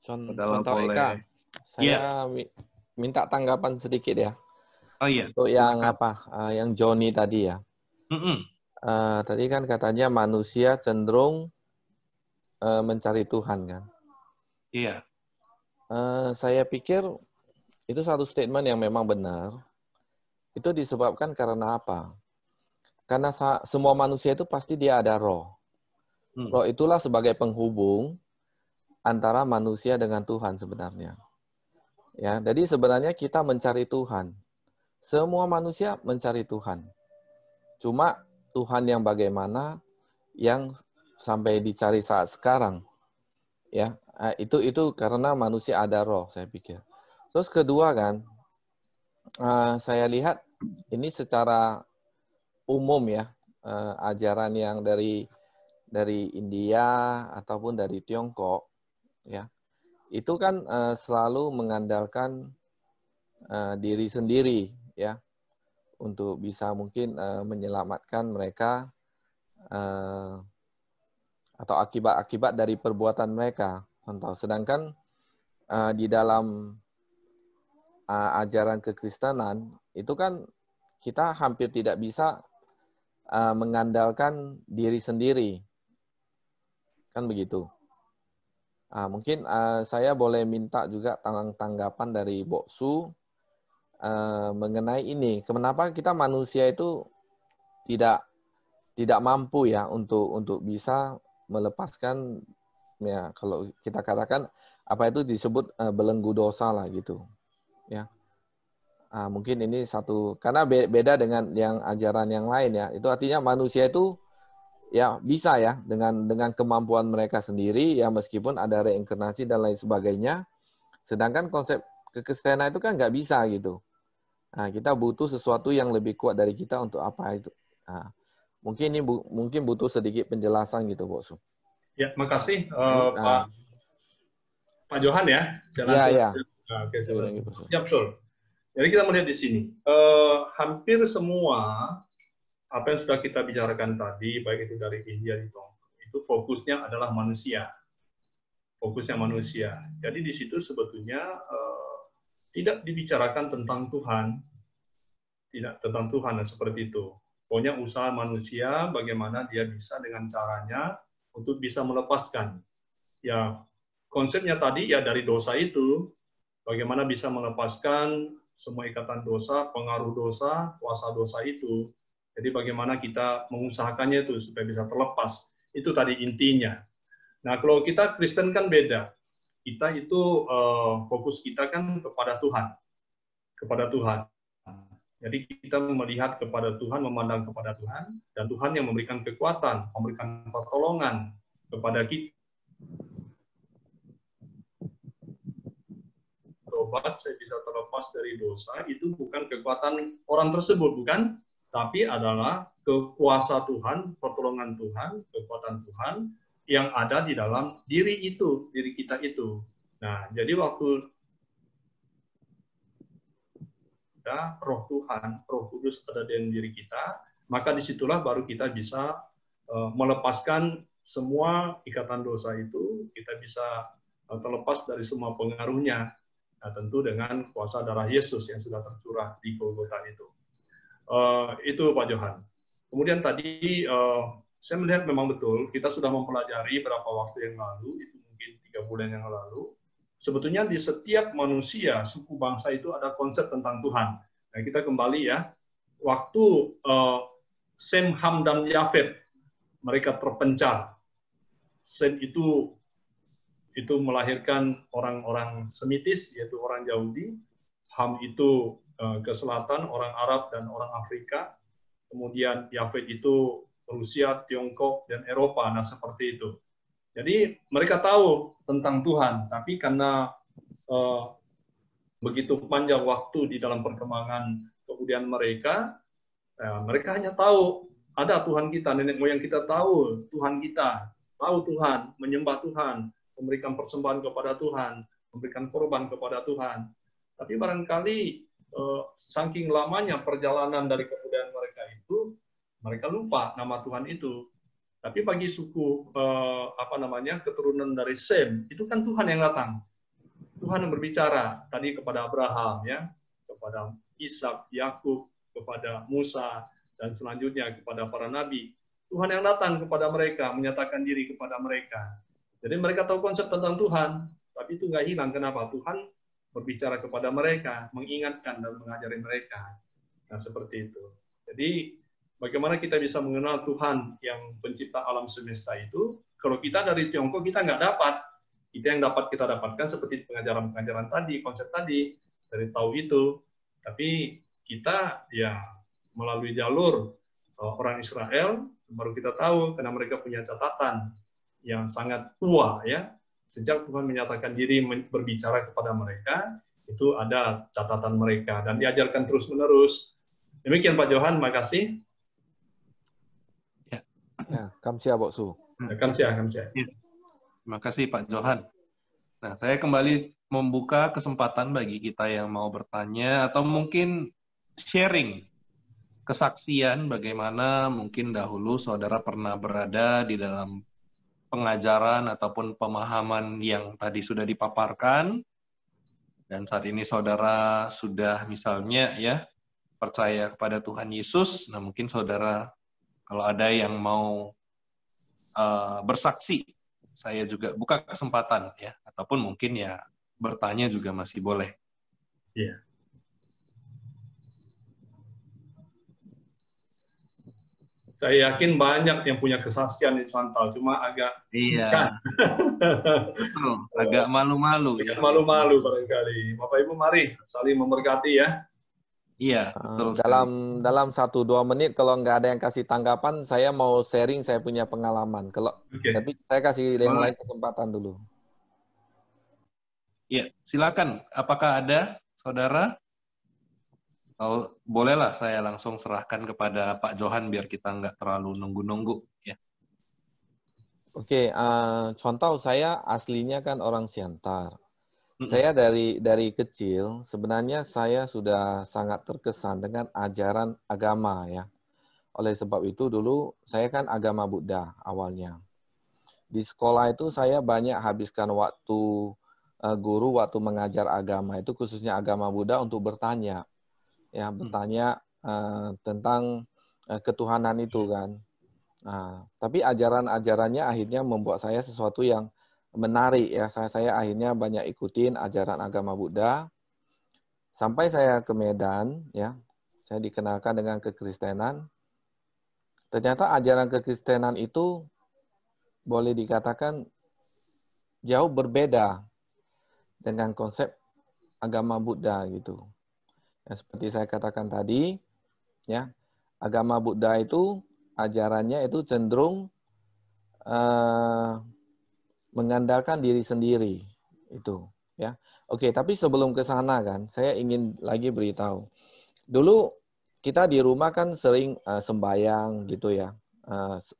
Contoh Eka, saya minta tanggapan sedikit ya. Oh iya. Untuk yang yang Joni tadi ya. Tadi kan katanya manusia cenderung mencari Tuhan kan. Iya. Saya pikir itu satu statement yang memang benar. Itu disebabkan karena apa? Karena semua manusia itu pasti dia ada roh. Roh itulah sebagai penghubung antara manusia dengan Tuhan sebenarnya. Ya, jadi sebenarnya kita mencari Tuhan. Semua manusia mencari Tuhan. Cuma Tuhan yang bagaimana yang sampai dicari saat sekarang. Ya, itu karena manusia ada roh, saya pikir. Terus kedua kan, saya lihat ini secara umum ya, ajaran yang dari India ataupun dari Tiongkok, ya, itu kan selalu mengandalkan diri sendiri, ya, untuk bisa mungkin menyelamatkan mereka atau akibat-akibat dari perbuatan mereka. Contoh, sedangkan di dalam ajaran kekristenan itu kan kita hampir tidak bisa mengandalkan diri sendiri, kan begitu. Mungkin saya boleh minta juga tanggapan dari Boksu mengenai ini. Kenapa kita manusia itu tidak mampu ya untuk bisa melepaskan, ya kalau kita katakan apa itu disebut belenggu dosa lah gitu, ya. Mungkin ini satu, karena beda dengan yang ajaran yang lain ya. Itu artinya manusia itu ya bisa ya dengan kemampuan mereka sendiri ya, meskipun ada reinkarnasi dan lain sebagainya. Sedangkan konsep kekristenan itu kan nggak bisa gitu. Nah, kita butuh sesuatu yang lebih kuat dari kita untuk apa itu. Nah, mungkin ini mungkin butuh sedikit penjelasan gitu, Boksu. Ya, makasih Nah, Pak Johan ya. Saya ya, langsung. ya. Oke, saya langsung. Boksu. Ya, betul. Jadi kita melihat di sini, hampir semua apa yang sudah kita bicarakan tadi, baik itu dari India di Tiongkok, itu fokusnya adalah manusia. Fokusnya manusia. Jadi di situ sebetulnya tidak dibicarakan tentang Tuhan, tidak tentang Tuhan dan seperti itu. Pokoknya usaha manusia, bagaimana dia bisa dengan caranya untuk bisa melepaskan. Ya, konsepnya tadi ya dari dosa itu, bagaimana bisa melepaskan semua ikatan dosa, pengaruh dosa, kuasa dosa itu. Jadi bagaimana kita mengusahakannya itu supaya bisa terlepas. Itu tadi intinya. Nah, kalau kita Kristen kan beda. Kita itu fokus kita kan kepada Tuhan. Kepada Tuhan. Jadi kita melihat kepada Tuhan, memandang kepada Tuhan, dan Tuhan yang memberikan kekuatan, memberikan pertolongan kepada kita. Obat, saya bisa terlepas dari dosa, itu bukan kekuatan orang tersebut, bukan? Tapi adalah kekuasa Tuhan, pertolongan Tuhan, kekuatan Tuhan yang ada di dalam diri itu, diri kita itu. Nah, jadi waktu kita, roh Tuhan, roh kudus ada dalam diri kita, maka disitulah baru kita bisa melepaskan semua ikatan dosa itu, kita bisa terlepas dari semua pengaruhnya. Nah, tentu dengan kuasa darah Yesus yang sudah tercurah di Golgota itu. Itu Pak Johan. Kemudian tadi saya melihat memang betul, kita sudah mempelajari beberapa waktu yang lalu, itu mungkin 3 bulan yang lalu, sebetulnya di setiap manusia, suku bangsa itu ada konsep tentang Tuhan. Nah, kita kembali ya, waktu Sem, Ham, dan Yafet, mereka terpencar. Sem itu melahirkan orang-orang Semitis, yaitu orang Yahudi. Ham itu ke selatan, orang Arab dan orang Afrika. Kemudian Yafet itu Rusia, Tiongkok, dan Eropa. Nah, seperti itu. Jadi mereka tahu tentang Tuhan, tapi karena begitu panjang waktu di dalam perkembangan kemudian mereka hanya tahu ada Tuhan kita, nenek moyang kita tahu Tuhan kita, tahu Tuhan, menyembah Tuhan, memberikan persembahan kepada Tuhan, memberikan korban kepada Tuhan. Tapi barangkali saking lamanya perjalanan dari kebudayaan mereka itu, mereka lupa nama Tuhan itu. Tapi bagi suku keturunan dari Sem, itu kan Tuhan yang datang. Tuhan yang berbicara tadi kepada Abraham, ya, kepada Ishak, Yakub, kepada Musa, dan selanjutnya kepada para nabi. Tuhan yang datang kepada mereka, menyatakan diri kepada mereka. Jadi mereka tahu konsep tentang Tuhan, tapi itu nggak hilang. Kenapa? Tuhan berbicara kepada mereka, mengingatkan dan mengajari mereka. Nah, seperti itu. Jadi, bagaimana kita bisa mengenal Tuhan yang pencipta alam semesta itu? Kalau kita dari Tiongkok, kita nggak dapat. Itu yang dapat kita dapatkan seperti pengajaran-pengajaran tadi, konsep tadi, dari tahu itu. Tapi kita ya melalui jalur orang Israel, baru kita tahu, karena mereka punya catatan yang sangat tua, ya. Sejak Tuhan menyatakan diri berbicara kepada mereka, itu ada catatan mereka, dan diajarkan terus-menerus. Demikian Pak Johan, makasih. Ya, kamsia Boksu. Kamsia. Terima kasih Pak Johan. Nah, saya kembali membuka kesempatan bagi kita yang mau bertanya atau mungkin sharing kesaksian bagaimana mungkin dahulu saudara pernah berada di dalam pengajaran ataupun pemahaman yang tadi sudah dipaparkan, dan saat ini saudara sudah misalnya ya percaya kepada Tuhan Yesus. Nah, mungkin saudara kalau ada yang mau bersaksi, saya juga buka kesempatan ya, ataupun mungkin ya bertanya juga masih boleh. Iya. Saya yakin banyak yang punya kesaksian di Santal, cuma agak iya. Betul, agak malu-malu. Agak malu-malu barangkali. Bapak Ibu mari saling memberkati ya. Iya, betul. Dalam 1-2 menit kalau nggak ada yang kasih tanggapan, saya mau sharing saya punya pengalaman. Tapi saya kasih yang lain kesempatan dulu. Iya, silakan. Apakah ada saudara? Oh, bolehlah saya langsung serahkan kepada Pak Johan biar kita nggak terlalu nunggu-nunggu ya. Oke, contoh saya aslinya kan orang Siantar. Mm-mm. Saya dari kecil sebenarnya saya sudah sangat terkesan dengan ajaran agama ya. Oleh sebab itu dulu saya kan agama Buddha awalnya. Di sekolah itu saya banyak habiskan waktu guru waktu mengajar agama itu khususnya agama Buddha untuk bertanya ya, bertanya tentang ketuhanan itu kan. Nah, tapi ajaran-ajarannya akhirnya membuat saya sesuatu yang menarik ya. Saya akhirnya banyak ikutin ajaran agama Buddha. Sampai saya ke Medan ya. Saya dikenalkan dengan kekristenan. Ternyata ajaran kekristenan itu boleh dikatakan jauh berbeda dengan konsep agama Buddha gitu. Ya, seperti saya katakan tadi, ya, agama Buddha itu ajarannya itu cenderung mengandalkan diri sendiri itu, ya. Oke, tapi sebelum ke sana kan, saya ingin lagi beritahu. Dulu kita di rumah kan sering sembayang gitu ya.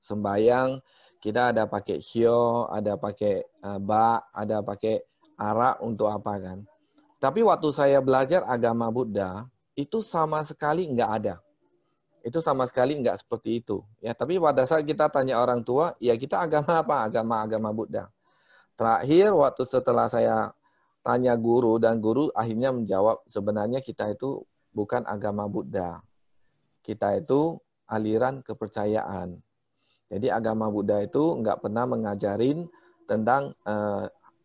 Sembayang kita ada pakai hyo, ada pakai ba, ada pakai arak untuk apa kan. Tapi waktu saya belajar agama Buddha, itu sama sekali nggak ada. Itu sama sekali nggak seperti itu. Ya, tapi pada saat kita tanya orang tua, ya kita agama apa? Agama Buddha. Terakhir, waktu setelah saya tanya guru, dan guru akhirnya menjawab, sebenarnya kita itu bukan agama Buddha. Kita itu aliran kepercayaan. Jadi agama Buddha itu nggak pernah mengajarin tentang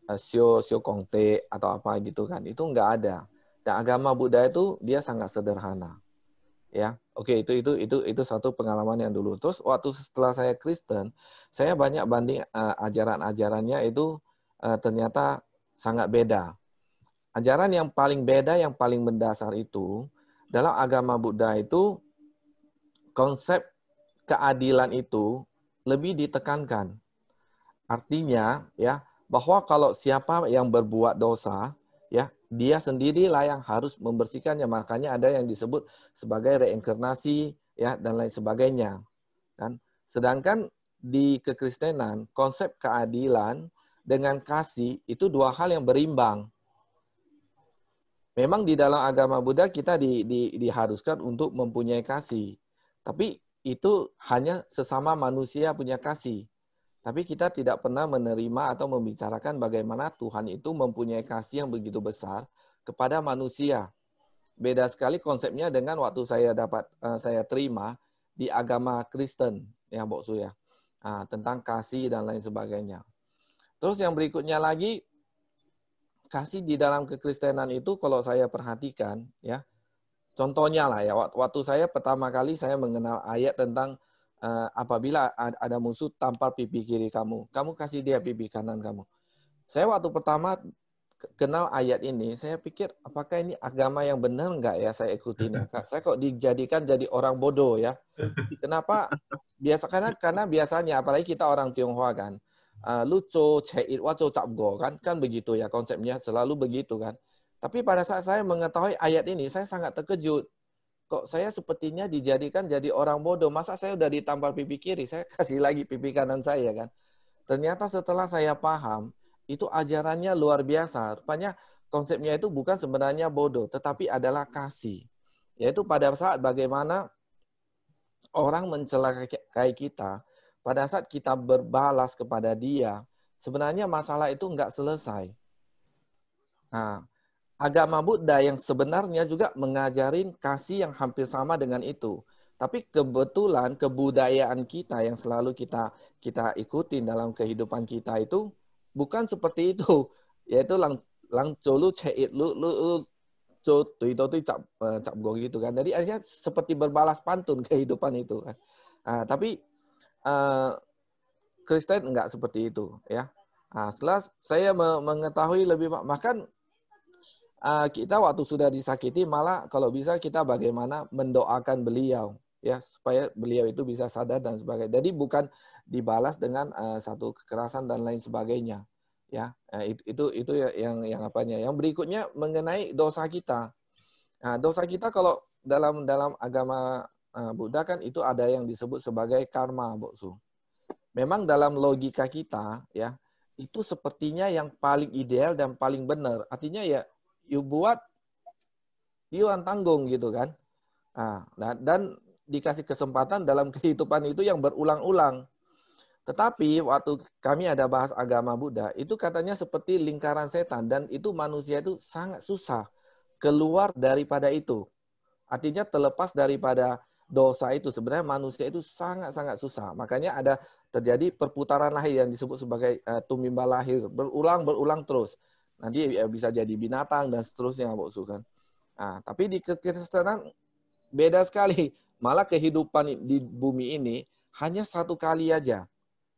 sio kongte atau apa gitu kan. Itu nggak ada. Dan agama Buddha itu dia sangat sederhana. Ya, oke, itu satu pengalaman yang dulu. Terus waktu setelah saya Kristen, saya banyak banding ajaran-ajarannya itu ternyata sangat beda. Ajaran yang paling beda, yang paling mendasar itu dalam agama Buddha itu konsep keadilan itu lebih ditekankan. Artinya ya bahwa kalau siapa yang berbuat dosa, ya dia sendirilah yang harus membersihkannya. Makanya ada yang disebut sebagai reinkarnasi ya dan lain sebagainya. Kan? Sedangkan di kekristenan konsep keadilan dengan kasih itu dua hal yang berimbang. Memang di dalam agama Buddha kita diharuskan untuk mempunyai kasih. Tapi itu hanya sesama manusia punya kasih. Tapi kita tidak pernah menerima atau membicarakan bagaimana Tuhan itu mempunyai kasih yang begitu besar kepada manusia. Beda sekali konsepnya dengan waktu saya terima di agama Kristen, ya Mbok Su ya. Tentang kasih dan lain sebagainya. Terus yang berikutnya lagi, kasih di dalam kekristenan itu kalau saya perhatikan, ya, contohnya lah ya, waktu saya pertama kali saya mengenal ayat tentang apabila ada musuh tampar pipi kiri kamu, kamu kasih dia pipi kanan kamu. Saya waktu pertama kenal ayat ini, saya pikir apakah ini agama yang benar nggak ya saya ikutin ya. Saya kok dijadikan jadi orang bodoh ya. Kenapa? Karena biasanya apalagi kita orang Tionghoa kan, lucu, ceit, waco, capgo kan begitu ya konsepnya selalu begitu kan. Tapi pada saat saya mengetahui ayat ini, saya sangat terkejut. Kok saya sepertinya dijadikan jadi orang bodoh. Masa saya udah ditampar pipi kiri, saya kasih lagi pipi kanan saya kan. Ternyata setelah saya paham, itu ajarannya luar biasa. Rupanya konsepnya itu bukan sebenarnya bodoh, tetapi adalah kasih. Yaitu pada saat bagaimana orang mencelakai kita, pada saat kita berbalas kepada dia, sebenarnya masalah itu nggak selesai. Nah, agama Buddha yang sebenarnya juga mengajarin kasih yang hampir sama dengan itu. Tapi kebetulan kebudayaan kita yang selalu kita ikutin dalam kehidupan kita itu bukan seperti itu. Yaitu lang colu ceit lu cap gitu kan. Jadi artinya seperti berbalas pantun kehidupan itu kan. Tapi Kristen enggak seperti itu ya. Setelah saya mengetahui lebih, bahkan kita waktu sudah disakiti malah kalau bisa kita bagaimana mendoakan beliau ya supaya beliau itu bisa sadar dan sebagainya. Jadi bukan dibalas dengan satu kekerasan dan lain sebagainya ya. Itu yang apanya. Yang berikutnya mengenai dosa kita. Nah, dosa kita kalau dalam agama Buddha kan itu ada yang disebut sebagai karma, Boksu. Memang dalam logika kita ya, itu sepertinya yang paling ideal dan paling benar. Artinya ya, you buat, you yang tanggung gitu kan. Dan dikasih kesempatan dalam kehidupan itu yang berulang-ulang. Tetapi waktu kami ada bahas agama Buddha, itu katanya seperti lingkaran setan, dan itu manusia itu sangat susah keluar daripada itu. Artinya terlepas daripada dosa itu, sebenarnya manusia itu sangat-sangat susah. Makanya ada terjadi perputaran lahir yang disebut sebagai tumimba lahir, berulang terus. Nanti bisa jadi binatang dan seterusnya, Boksu kan. Tapi di Kekristenan beda sekali. Malah kehidupan di bumi ini hanya satu kali aja.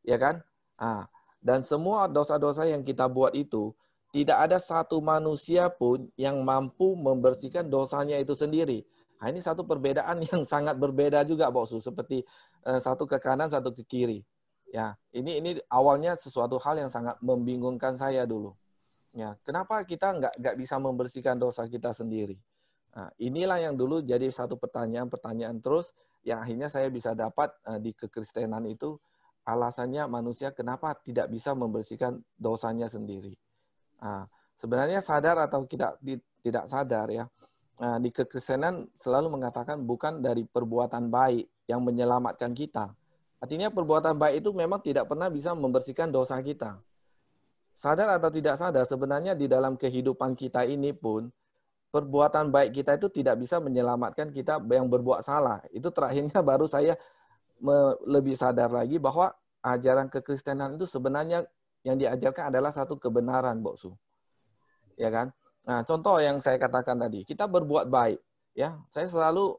Ya kan? Dan semua dosa-dosa yang kita buat itu, tidak ada satu manusia pun yang mampu membersihkan dosanya itu sendiri. Ini satu perbedaan yang sangat berbeda juga, Boksu. Seperti satu ke kanan, satu ke kiri. Ya, ini awalnya sesuatu hal yang sangat membingungkan saya dulu. Ya, kenapa kita nggak bisa membersihkan dosa kita sendiri? Inilah yang dulu jadi satu pertanyaan terus, yang akhirnya saya bisa dapat di kekristenan itu. Alasannya manusia kenapa tidak bisa membersihkan dosanya sendiri. Sebenarnya sadar atau tidak sadar ya, di kekristenan selalu mengatakan bukan dari perbuatan baik yang menyelamatkan kita. Artinya perbuatan baik itu memang tidak pernah bisa membersihkan dosa kita. Sadar atau tidak sadar, sebenarnya di dalam kehidupan kita ini pun, perbuatan baik kita itu tidak bisa menyelamatkan kita yang berbuat salah. Itu terakhirnya baru saya lebih sadar lagi bahwa ajaran kekristenan itu sebenarnya yang diajarkan adalah satu kebenaran, Boksu. Ya kan? Nah, contoh yang saya katakan tadi, kita berbuat baik. Ya, saya selalu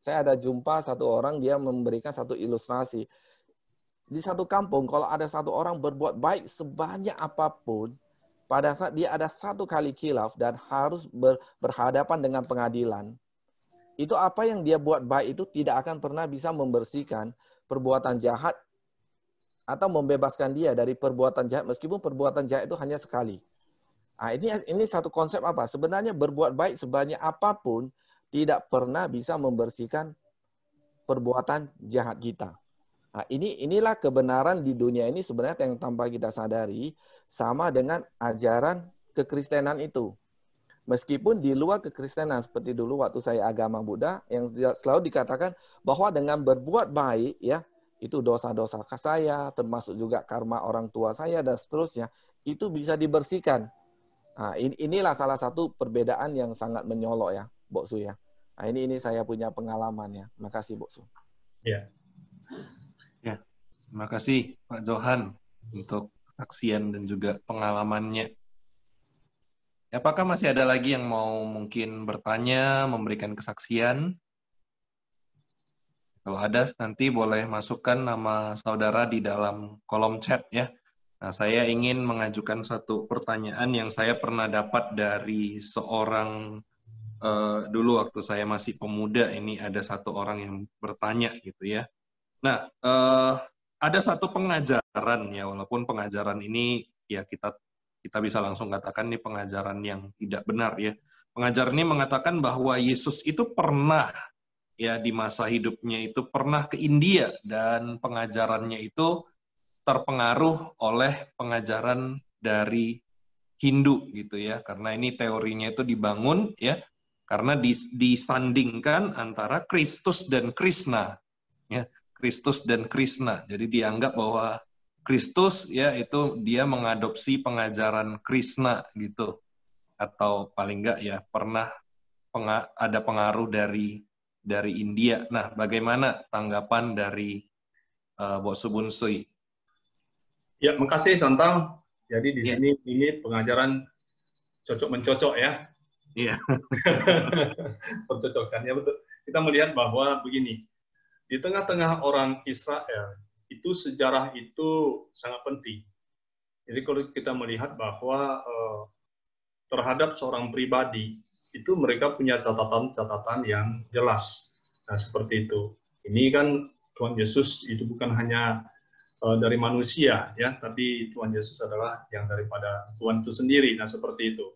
saya ada jumpa satu orang, dia memberikan satu ilustrasi. Di satu kampung, kalau ada satu orang berbuat baik sebanyak apapun, pada saat dia ada satu kali khilaf dan harus berhadapan dengan pengadilan, itu apa yang dia buat baik itu tidak akan pernah bisa membersihkan perbuatan jahat atau membebaskan dia dari perbuatan jahat, meskipun perbuatan jahat itu hanya sekali. Ini satu konsep apa? Sebenarnya berbuat baik sebanyak apapun tidak pernah bisa membersihkan perbuatan jahat kita. Inilah kebenaran di dunia ini sebenarnya yang tanpa kita sadari sama dengan ajaran kekristenan itu. Meskipun di luar kekristenan, seperti dulu waktu saya agama Buddha, yang selalu dikatakan bahwa dengan berbuat baik, ya itu dosa-dosa saya, termasuk juga karma orang tua saya, dan seterusnya, itu bisa dibersihkan. Inilah salah satu perbedaan yang sangat menyolok ya, Boksu ya. Ini saya punya pengalaman ya. Terima kasih, Boksu. Ya. Ya, terima kasih Pak Johan untuk kesaksian dan juga pengalamannya. Apakah masih ada lagi yang mau mungkin bertanya, memberikan kesaksian? Kalau ada, nanti boleh masukkan nama saudara di dalam kolom chat ya. Nah, saya ingin mengajukan satu pertanyaan yang saya pernah dapat dari seorang, dulu waktu saya masih pemuda, ini ada satu orang yang bertanya gitu ya. Nah, ada satu pengajaran ya, walaupun pengajaran ini ya kita bisa langsung katakan ini pengajaran yang tidak benar ya. Pengajaran ini mengatakan bahwa Yesus itu pernah ya di masa hidupnya itu pernah ke India, dan pengajarannya itu terpengaruh oleh pengajaran dari Hindu gitu ya. Karena ini teorinya itu dibangun ya karena disandingkan antara Kristus dan Krishna ya. Kristus dan Krishna. Jadi dianggap bahwa Kristus ya itu dia mengadopsi pengajaran Krishna gitu, atau paling enggak ya pernah ada pengaruh dari India. Nah, bagaimana tanggapan dari Boksu Bunsui? Ya, makasih Santang. Jadi di sini ini pengajaran cocok mencocok ya. Iya. Percocokannya betul. Kita melihat bahwa begini, di tengah-tengah orang Israel itu sejarah itu sangat penting. Jadi kalau kita melihat bahwa terhadap seorang pribadi itu mereka punya catatan-catatan yang jelas. Nah, seperti itu. Ini kan Tuhan Yesus itu bukan hanya dari manusia ya, tapi Tuhan Yesus adalah yang daripada Tuhan itu sendiri. Nah, seperti itu.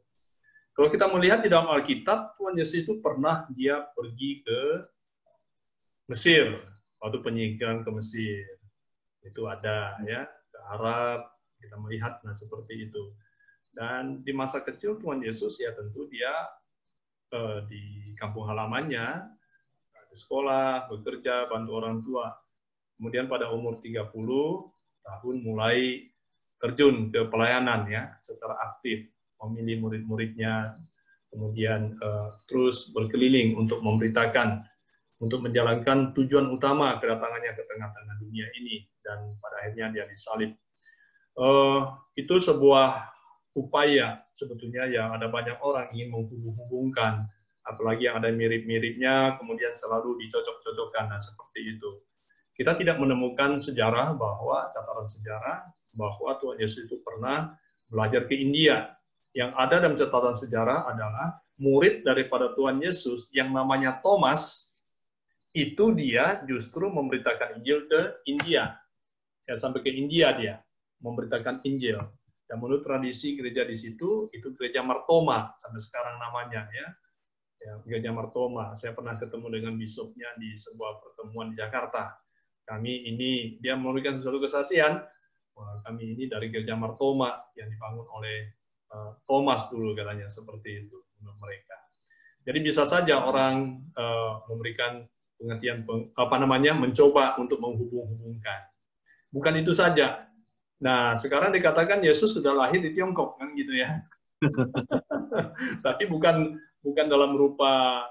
Kalau kita melihat di dalam Alkitab, Tuhan Yesus itu pernah dia pergi ke Mesir, waktu penyingkiran ke Mesir. Itu ada ya, ke Arab, kita melihat nah seperti itu. Dan di masa kecil Tuhan Yesus ya tentu dia di kampung halamannya, di sekolah, bekerja, bantu orang tua. Kemudian pada umur 30 tahun mulai terjun ke pelayanan ya, secara aktif, memilih murid-muridnya, kemudian terus berkeliling untuk memberitakan, untuk menjalankan tujuan utama kedatangannya ke tengah-tengah dunia ini, dan pada akhirnya dia disalib. Itu sebuah upaya sebetulnya yang ada banyak orang ingin menghubung-hubungkan, apalagi yang ada mirip-miripnya, kemudian selalu dicocok-cocokkan, nah seperti itu. Kita tidak menemukan sejarah bahwa, catatan sejarah, bahwa Tuhan Yesus itu pernah belajar ke India. Yang ada dalam catatan sejarah adalah murid daripada Tuhan Yesus yang namanya Thomas, itu dia justru memberitakan Injil ke India. Ya, sampai ke India dia memberitakan Injil. Dan menurut tradisi gereja di situ, itu gereja Martoma, sampai sekarang namanya ya. Ya, gereja Martoma. Saya pernah ketemu dengan bisopnya di sebuah pertemuan di Jakarta. Kami ini, dia memberikan suatu kesaksian, kami ini dari gereja Martoma yang dibangun oleh Thomas dulu katanya, seperti itu menurut mereka. Jadi bisa saja orang memberikan pengertian mencoba untuk menghubung-hubungkan. Bukan itu saja. Nah, sekarang dikatakan Yesus sudah lahir di Tiongkok kan gitu ya. Tapi bukan dalam rupa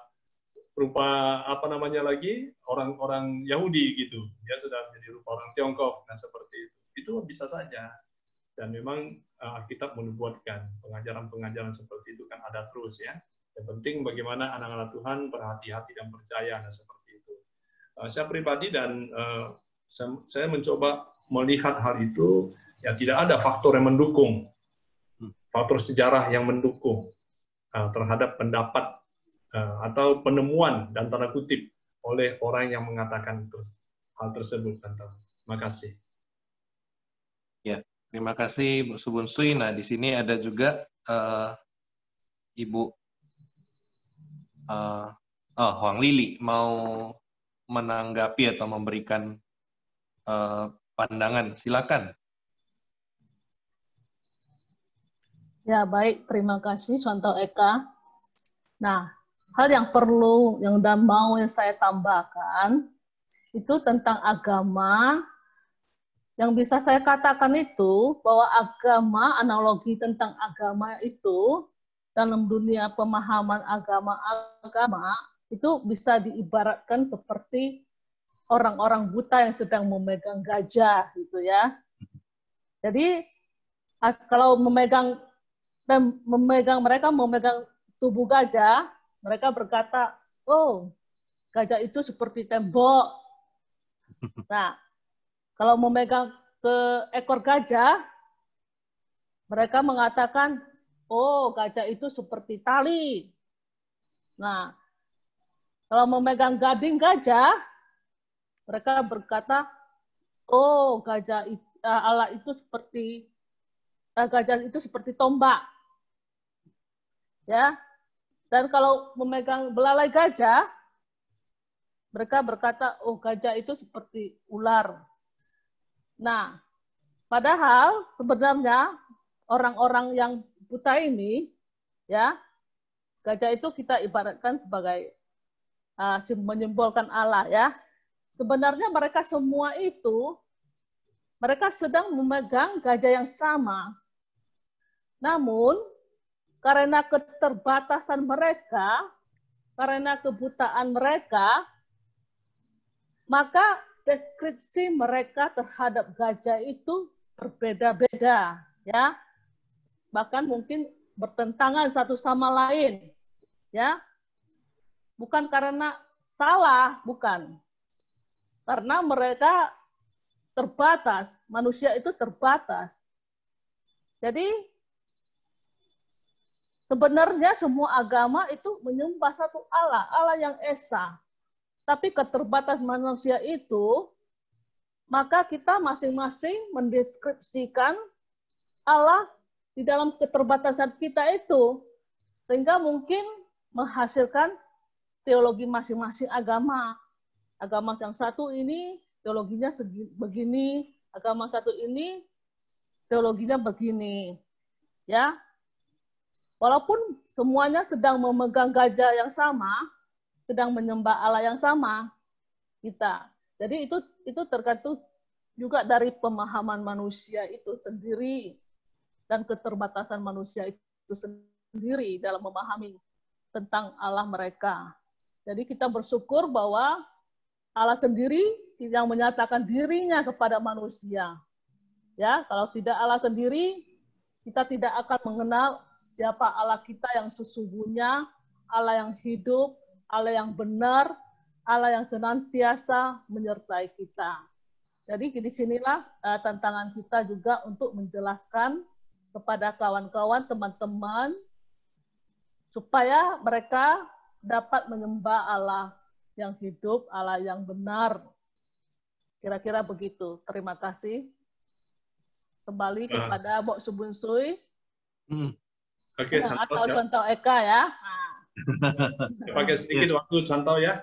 orang-orang Yahudi gitu. Dia sudah menjadi rupa orang Tiongkok, nah seperti itu. Itu bisa saja. Dan memang Alkitab menubuatkan pengajaran-pengajaran seperti itu kan ada terus ya. Yang penting bagaimana anak-anak Tuhan berhati-hati dan percaya, nah seperti itu. Saya pribadi dan saya mencoba melihat hal itu, ya tidak ada faktor yang mendukung, faktor sejarah yang mendukung terhadap pendapat atau penemuan dan tanda kutip oleh orang yang mengatakan hal tersebut. Terima kasih. Ya, terima kasih Bu Subunsui. Nah, di sini ada juga Ibu Huang Lili mau menanggapi atau memberikan pandangan. Silakan. Ya, baik. Terima kasih, Contoh Eka. Nah, hal yang perlu, yang mau saya tambahkan, itu tentang agama. Yang bisa saya katakan itu, bahwa agama, analogi tentang agama itu, dalam dunia pemahaman agama, itu bisa diibaratkan seperti orang-orang buta yang sedang memegang gajah, gitu ya. Jadi, kalau mereka memegang tubuh gajah, mereka berkata, oh, gajah itu seperti tembok. Nah, kalau memegang ke ekor gajah, mereka mengatakan, oh, gajah itu seperti tali. Nah, kalau memegang gading gajah, mereka berkata, oh, gajah itu seperti tombak. Ya. Dan kalau memegang belalai gajah, mereka berkata, oh, gajah itu seperti ular. Nah, padahal sebenarnya orang-orang yang buta ini, ya, gajah itu kita ibaratkan sebagai menyimbolkan Allah, ya. Sebenarnya mereka semua itu, mereka sedang memegang gajah yang sama. Namun, karena keterbatasan mereka, karena kebutaan mereka, maka deskripsi mereka terhadap gajah itu berbeda-beda, ya. Bahkan mungkin bertentangan satu sama lain, ya. Bukan karena salah, bukan. Karena mereka terbatas, manusia itu terbatas. Jadi sebenarnya semua agama itu menyembah satu Allah, Allah yang esa. Tapi keterbatasan manusia itu, maka kita masing-masing mendeskripsikan Allah di dalam keterbatasan kita itu. sehingga mungkin menghasilkan teologi masing-masing agama. Agama yang satu ini teologinya begini, agama satu ini teologinya begini. Ya. Walaupun semuanya sedang memegang gajah yang sama, sedang menyembah Allah yang sama, kita. Jadi itu tergantung juga dari pemahaman manusia itu sendiri dan keterbatasan manusia itu sendiri dalam memahami tentang Allah mereka. Jadi kita bersyukur bahwa Allah sendiri yang menyatakan dirinya kepada manusia. Ya, kalau tidak Allah sendiri, kita tidak akan mengenal siapa Allah kita yang sesungguhnya, Allah yang hidup, Allah yang benar, Allah yang senantiasa menyertai kita. Jadi di sinilah tantangan kita juga untuk menjelaskan kepada kawan-kawan, teman-teman, supaya mereka dapat menyembah Allah yang hidup, Allah yang benar. Kira-kira begitu. Terima kasih. Kembali kepada Mbok Subunsui. Oke, atau contoh Eka ya. Pakai sedikit waktu contoh ya.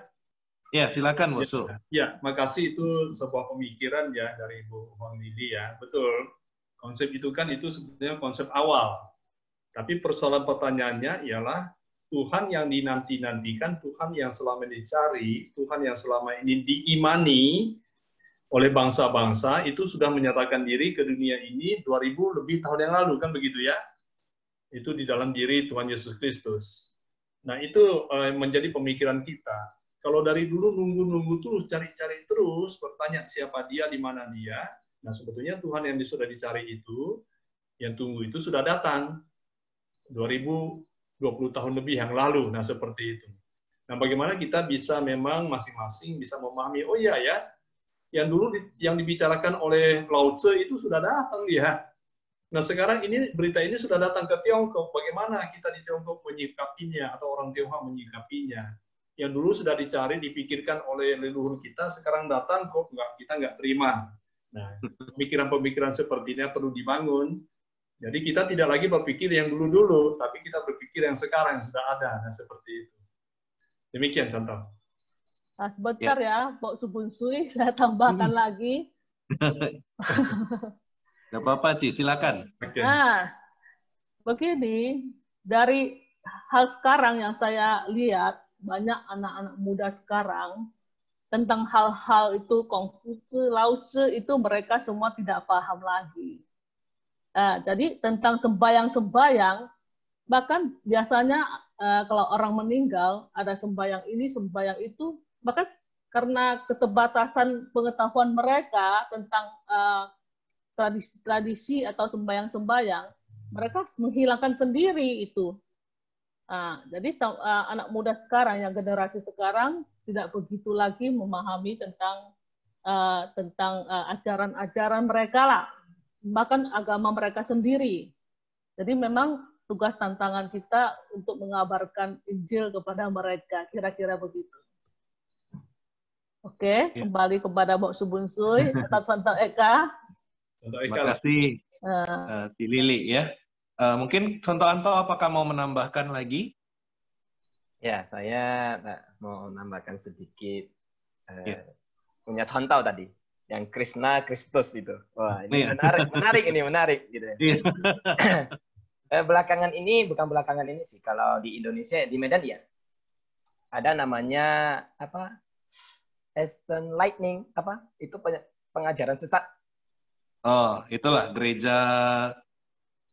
Ya, silakan Bu Su. Ya, makasih, itu sebuah pemikiran ya dari Bu Huang Lili ya. Betul. Konsep itu kan itu sebenarnya konsep awal. Tapi persoalan pertanyaannya ialah Tuhan yang dinanti-nantikan, Tuhan yang selama ini dicari, Tuhan yang selama ini diimani oleh bangsa-bangsa, itu sudah menyatakan diri ke dunia ini 2000 lebih tahun yang lalu, kan begitu ya? Itu di dalam diri Tuhan Yesus Kristus. Nah, itu menjadi pemikiran kita. Kalau dari dulu nunggu-nunggu terus, cari-cari terus, bertanya siapa dia, di mana dia. Nah, sebetulnya Tuhan yang sudah dicari itu, yang tunggu itu sudah datang. 2020 tahun lebih yang lalu. Nah, seperti itu. Nah, bagaimana kita bisa memang masing-masing bisa memahami, oh iya ya, yang dulu yang dibicarakan oleh Lao Tse itu sudah datang dia. Nah, sekarang ini berita ini sudah datang ke Tiongkok. Bagaimana kita di Tiongkok menyikapinya atau orang Tionghoa menyikapinya? Yang dulu sudah dicari, dipikirkan oleh leluhur kita, sekarang datang kok kita nggak terima. Nah, pemikiran-pemikiran seperti ini perlu dibangun. Jadi kita tidak lagi berpikir yang dulu-dulu, tapi kita berpikir yang sekarang yang sudah ada. Nah, seperti itu. Demikian contoh. Nah, sebentar ya, Mbok Subunsui, saya tambahkan lagi. Gak apa-apa, Ci, silakan. Okay. Nah, begini, dari hal sekarang yang saya lihat, banyak anak-anak muda sekarang, tentang hal-hal itu, Konghucu, Lao Tse, itu mereka semua tidak paham lagi. Jadi tentang sembahyang-sembahyang, bahkan biasanya kalau orang meninggal, ada sembahyang ini, sembahyang itu, maka karena keterbatasan pengetahuan mereka tentang tradisi-tradisi atau sembahyang-sembahyang, mereka menghilangkan pendiri itu. Jadi anak muda sekarang, yang generasi sekarang, tidak begitu lagi memahami tentang ajaran-ajaran mereka lah, bahkan agama mereka sendiri. Jadi memang tugas tantangan kita untuk mengabarkan Injil kepada mereka, kira-kira begitu. Oke, kembali kepada Mbok Subunsui atau contoh Eka. Terima kasih, Ci Lili ya. Mungkin contoh Anto, apakah mau menambahkan lagi? Ya, saya mau menambahkan sedikit. Punya contoh tadi, yang Krishna Kristus itu. Wah, ini menarik gitu. Belakangan ini, bukan belakangan ini sih, kalau di Indonesia, di Medan ya, ada namanya apa? Eastern Lightning, apa? Itu pengajaran sesat. Oh, itulah gereja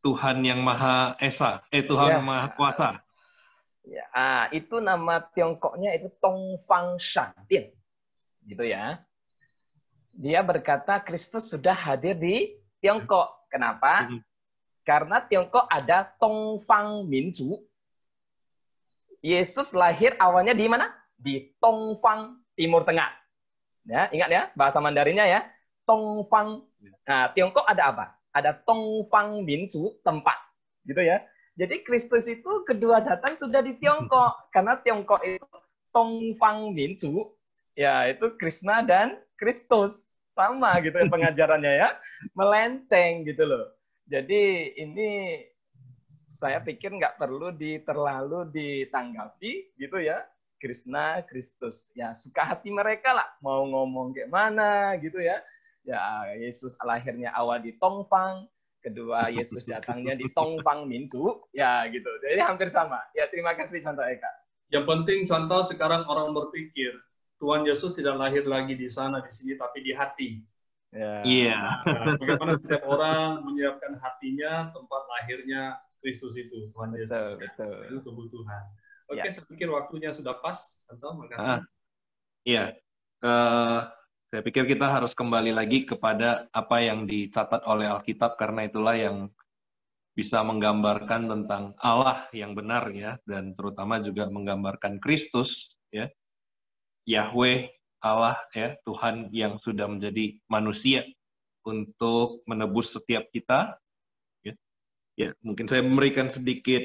Tuhan yang Maha Esa, Tuhan yang Maha Kuasa. Ya, itu nama Tiongkoknya itu Tongfang Shantian, gitu ya. Dia berkata Kristus sudah hadir di Tiongkok. Kenapa? Karena Tiongkok ada Tongfang Minzu. Yesus lahir awalnya di mana? Di Tongfang, Timur Tengah. Ya, ingat ya bahasa Mandarinnya ya. Tongfang. Nah, Tiongkok ada apa? Ada Tongfang Minzu, tempat, gitu ya. Jadi Kristus itu kedua datang sudah di Tiongkok, karena Tiongkok itu Tongfang Minzu, ya itu Krishna dan Kristus sama gitu ya pengajarannya ya, melenceng gitu loh. Jadi ini saya pikir nggak perlu terlalu ditanggapi gitu ya. Krishna, Kristus, ya suka hati mereka lah, mau ngomong kayak mana gitu ya. Ya Yesus lahirnya awal di Tongfang, kedua Yesus datangnya di Tongfang Mintu, ya gitu. Jadi hampir sama. Ya terima kasih Contoh Eka. Yang penting contoh sekarang orang berpikir Tuhan Yesus tidak lahir lagi di sana di sini tapi di hati. Iya. Nah, bagaimana setiap orang menyiapkan hatinya tempat lahirnya Kristus itu, Tuhan Yesus. Betul. Itu kebutuhan. Oke, saya pikir waktunya sudah pas. Contoh, makasih. Iya. Saya pikir kita harus kembali lagi kepada apa yang dicatat oleh Alkitab, karena itulah yang bisa menggambarkan tentang Allah yang benar ya, dan terutama juga menggambarkan Kristus ya, Yahweh Allah ya, Tuhan yang sudah menjadi manusia untuk menebus setiap kita. Ya, mungkin saya memberikan sedikit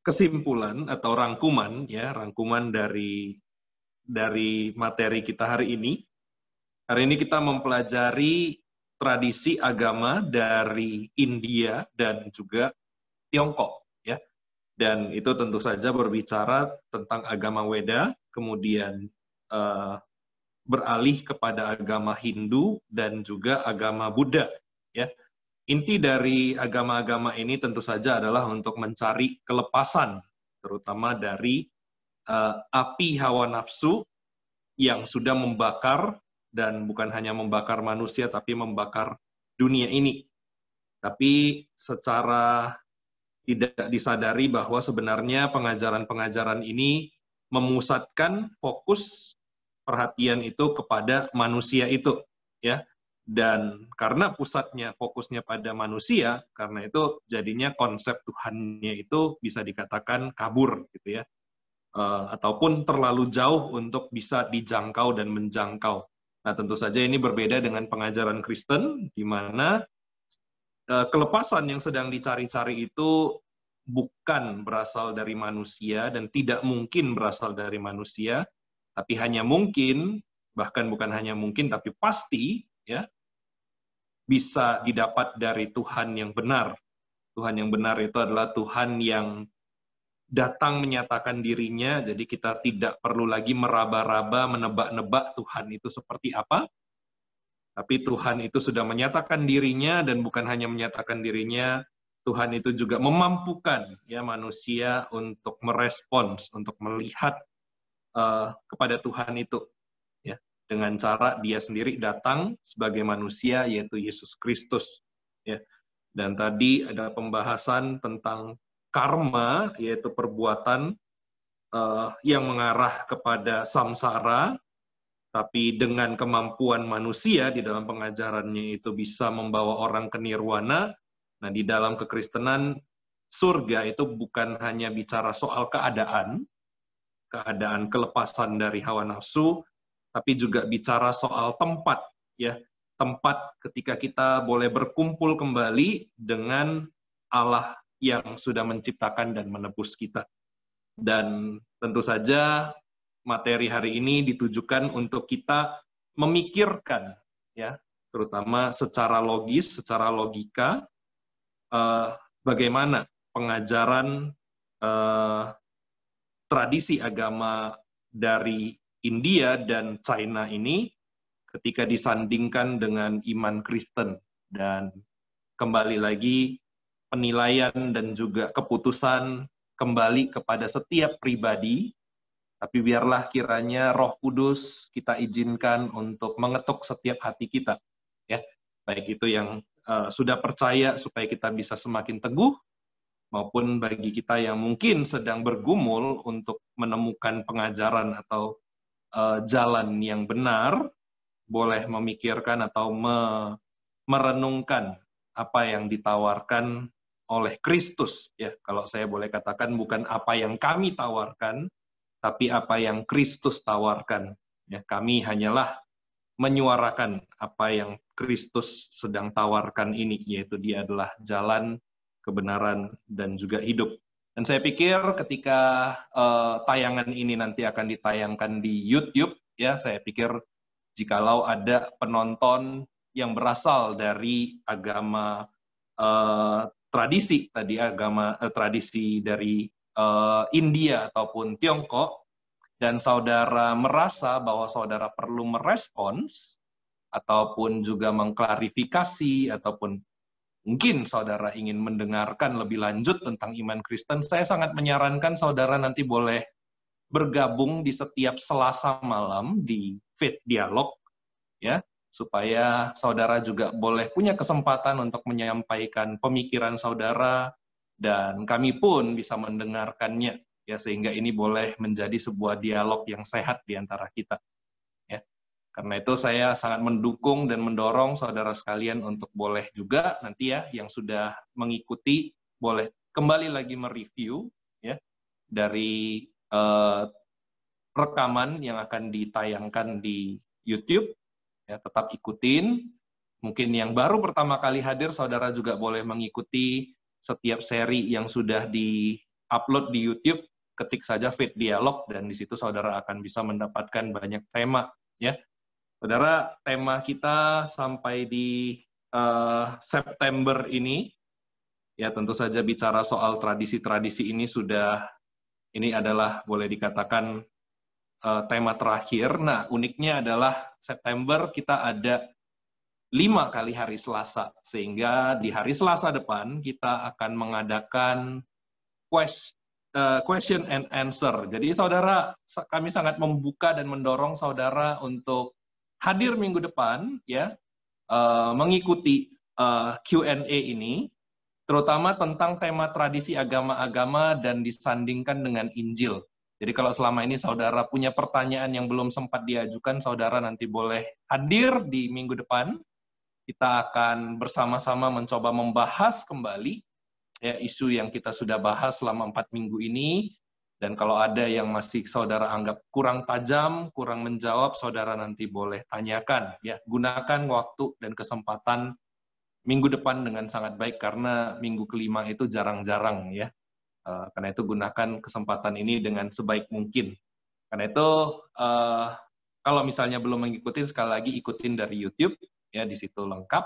kesimpulan atau rangkuman ya, rangkuman dari materi kita hari ini. Hari ini kita mempelajari tradisi agama dari India dan juga Tiongkok ya. Dan itu tentu saja berbicara tentang agama Weda, kemudian beralih kepada agama Hindu dan juga agama Buddha ya. Inti dari agama-agama ini tentu saja adalah untuk mencari kelepasan, terutama dari api hawa nafsu yang sudah membakar, dan bukan hanya membakar manusia, tapi membakar dunia ini. Tapi secara tidak disadari bahwa sebenarnya pengajaran-pengajaran ini memusatkan fokus perhatian itu kepada manusia itu, ya. Dan karena pusatnya, fokusnya pada manusia, karena itu jadinya konsep Tuhannya itu bisa dikatakan kabur, gitu ya. Ataupun terlalu jauh untuk bisa dijangkau dan menjangkau. Nah, tentu saja ini berbeda dengan pengajaran Kristen, di mana kelepasan yang sedang dicari-cari itu bukan berasal dari manusia dan tidak mungkin berasal dari manusia, tapi hanya mungkin, bahkan bukan hanya mungkin, tapi pasti, ya, bisa didapat dari Tuhan yang benar. Tuhan yang benar itu adalah Tuhan yang datang menyatakan dirinya, jadi kita tidak perlu lagi meraba-raba, menebak-nebak Tuhan itu seperti apa, tapi Tuhan itu sudah menyatakan dirinya, dan bukan hanya menyatakan dirinya, Tuhan itu juga memampukan ya manusia untuk merespons, untuk melihat kepada Tuhan itu, ya, dengan cara Dia sendiri datang sebagai manusia, yaitu Yesus Kristus. Ya. Dan tadi ada pembahasan tentang karma, yaitu perbuatan yang mengarah kepada samsara, tapi dengan kemampuan manusia di dalam pengajarannya itu bisa membawa orang ke nirwana. Nah, di dalam kekristenan, surga itu bukan hanya bicara soal keadaan kelepasan dari hawa nafsu, tapi juga bicara soal tempat, ya, tempat ketika kita boleh berkumpul kembali dengan Allah yang sudah menciptakan dan menebus kita. Dan tentu saja materi hari ini ditujukan untuk kita memikirkan, ya, terutama secara logis, secara logika, bagaimana pengajaran tradisi agama dari India dan China ini ketika disandingkan dengan iman Kristen. Dan kembali lagi, penilaian dan juga keputusan kembali kepada setiap pribadi, tapi biarlah kiranya Roh Kudus kita izinkan untuk mengetuk setiap hati kita, ya, baik itu yang sudah percaya supaya kita bisa semakin teguh, maupun bagi kita yang mungkin sedang bergumul untuk menemukan pengajaran atau jalan yang benar, boleh memikirkan atau merenungkan apa yang ditawarkan oleh Kristus, ya, kalau saya boleh katakan bukan apa yang kami tawarkan, tapi apa yang Kristus tawarkan. Ya, kami hanyalah menyuarakan apa yang Kristus sedang tawarkan ini, yaitu Dia adalah jalan, kebenaran, dan juga hidup. Dan saya pikir ketika tayangan ini nanti akan ditayangkan di YouTube, ya, saya pikir jikalau ada penonton yang berasal dari agama tradisi tadi tradisi dari India ataupun Tiongkok, dan saudara merasa bahwa saudara perlu merespons ataupun juga mengklarifikasi, ataupun mungkin saudara ingin mendengarkan lebih lanjut tentang iman Kristen, saya sangat menyarankan saudara nanti boleh bergabung di setiap Selasa malam di Faith Dialog, ya, supaya saudara juga boleh punya kesempatan untuk menyampaikan pemikiran saudara, dan kami pun bisa mendengarkannya, ya, sehingga ini boleh menjadi sebuah dialog yang sehat di antara kita. Ya. Karena itu saya sangat mendukung dan mendorong saudara sekalian untuk boleh juga nanti ya, yang sudah mengikuti, boleh kembali lagi mereview ya dari rekaman yang akan ditayangkan di YouTube. Ya, tetap ikutin. Mungkin yang baru pertama kali hadir, saudara juga boleh mengikuti setiap seri yang sudah di-upload di YouTube. Ketik saja Faith Dialog, dan di situ saudara akan bisa mendapatkan banyak tema. Ya, saudara, tema kita sampai di September ini, ya tentu saja bicara soal tradisi-tradisi ini adalah boleh dikatakan tema terakhir. Nah, uniknya adalah September kita ada 5 kali hari Selasa, sehingga di hari Selasa depan kita akan mengadakan question and answer. Jadi saudara, kami sangat membuka dan mendorong saudara untuk hadir minggu depan, ya, mengikuti Q&A ini, terutama tentang tema tradisi agama-agama dan disandingkan dengan Injil. Jadi kalau selama ini saudara punya pertanyaan yang belum sempat diajukan, saudara nanti boleh hadir di minggu depan. Kita akan bersama-sama mencoba membahas kembali ya isu yang kita sudah bahas selama 4 minggu ini. Dan kalau ada yang masih saudara anggap kurang tajam, kurang menjawab, saudara nanti boleh tanyakan. Ya, gunakan waktu dan kesempatan minggu depan dengan sangat baik, karena minggu kelima itu jarang-jarang ya. Karena itu gunakan kesempatan ini dengan sebaik mungkin. Karena itu kalau misalnya belum mengikuti, sekali lagi ikutin dari YouTube ya, di situ lengkap.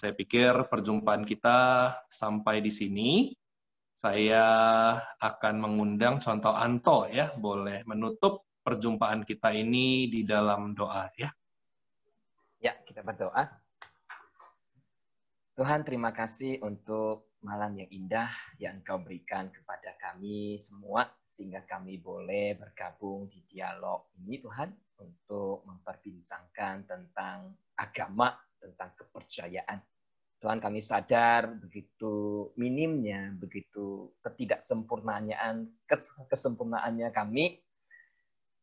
Saya pikir perjumpaan kita sampai di sini. Saya akan mengundang Contoh Anto ya, boleh menutup perjumpaan kita ini di dalam doa ya. Ya, kita berdoa. Tuhan, terima kasih untuk malam yang indah yang Engkau berikan kepada kami semua, sehingga kami boleh bergabung di dialog ini, Tuhan, untuk memperbincangkan tentang agama, tentang kepercayaan. Tuhan, kami sadar begitu minimnya, begitu kesempurnaannya kami.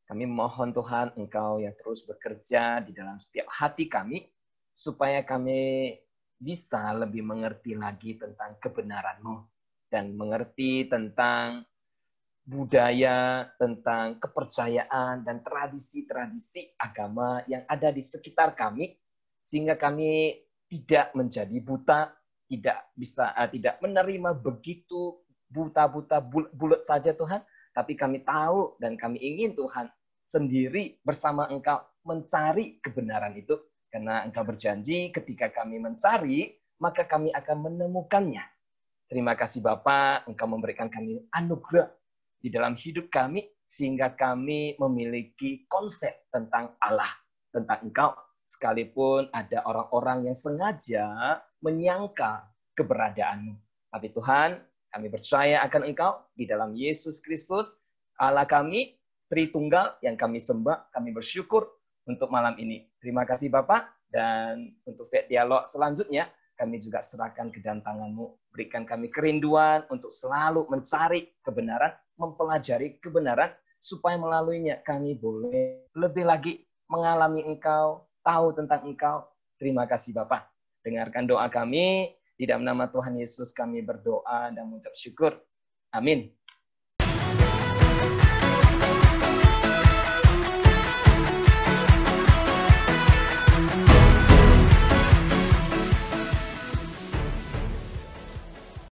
Kami mohon Tuhan, Engkau yang terus bekerja di dalam setiap hati kami, supaya kami bisa lebih mengerti lagi tentang kebenaran-Mu, dan mengerti tentang budaya, tentang kepercayaan, dan tradisi-tradisi agama yang ada di sekitar kami, sehingga kami tidak menjadi buta, tidak menerima begitu buta-buta bulat saja Tuhan, tapi kami tahu dan kami ingin Tuhan sendiri bersama Engkau mencari kebenaran itu, karena Engkau berjanji ketika kami mencari, maka kami akan menemukannya. Terima kasih Bapa, Engkau memberikan kami anugerah di dalam hidup kami, sehingga kami memiliki konsep tentang Allah, tentang Engkau, sekalipun ada orang-orang yang sengaja menyangkal keberadaan-Mu. Tapi Tuhan, kami percaya akan Engkau di dalam Yesus Kristus, Allah kami, Tritunggal yang kami sembah. Kami bersyukur untuk malam ini. Terima kasih Bapak, dan untuk dialog selanjutnya, kami juga serahkan ke dalam tangan-Mu. Berikan kami kerinduan untuk selalu mencari kebenaran, mempelajari kebenaran, supaya melaluinya kami boleh lebih lagi mengalami Engkau, tahu tentang Engkau. Terima kasih Bapak. Dengarkan doa kami. Di dalam nama Tuhan Yesus kami berdoa dan mengucap syukur. Amin.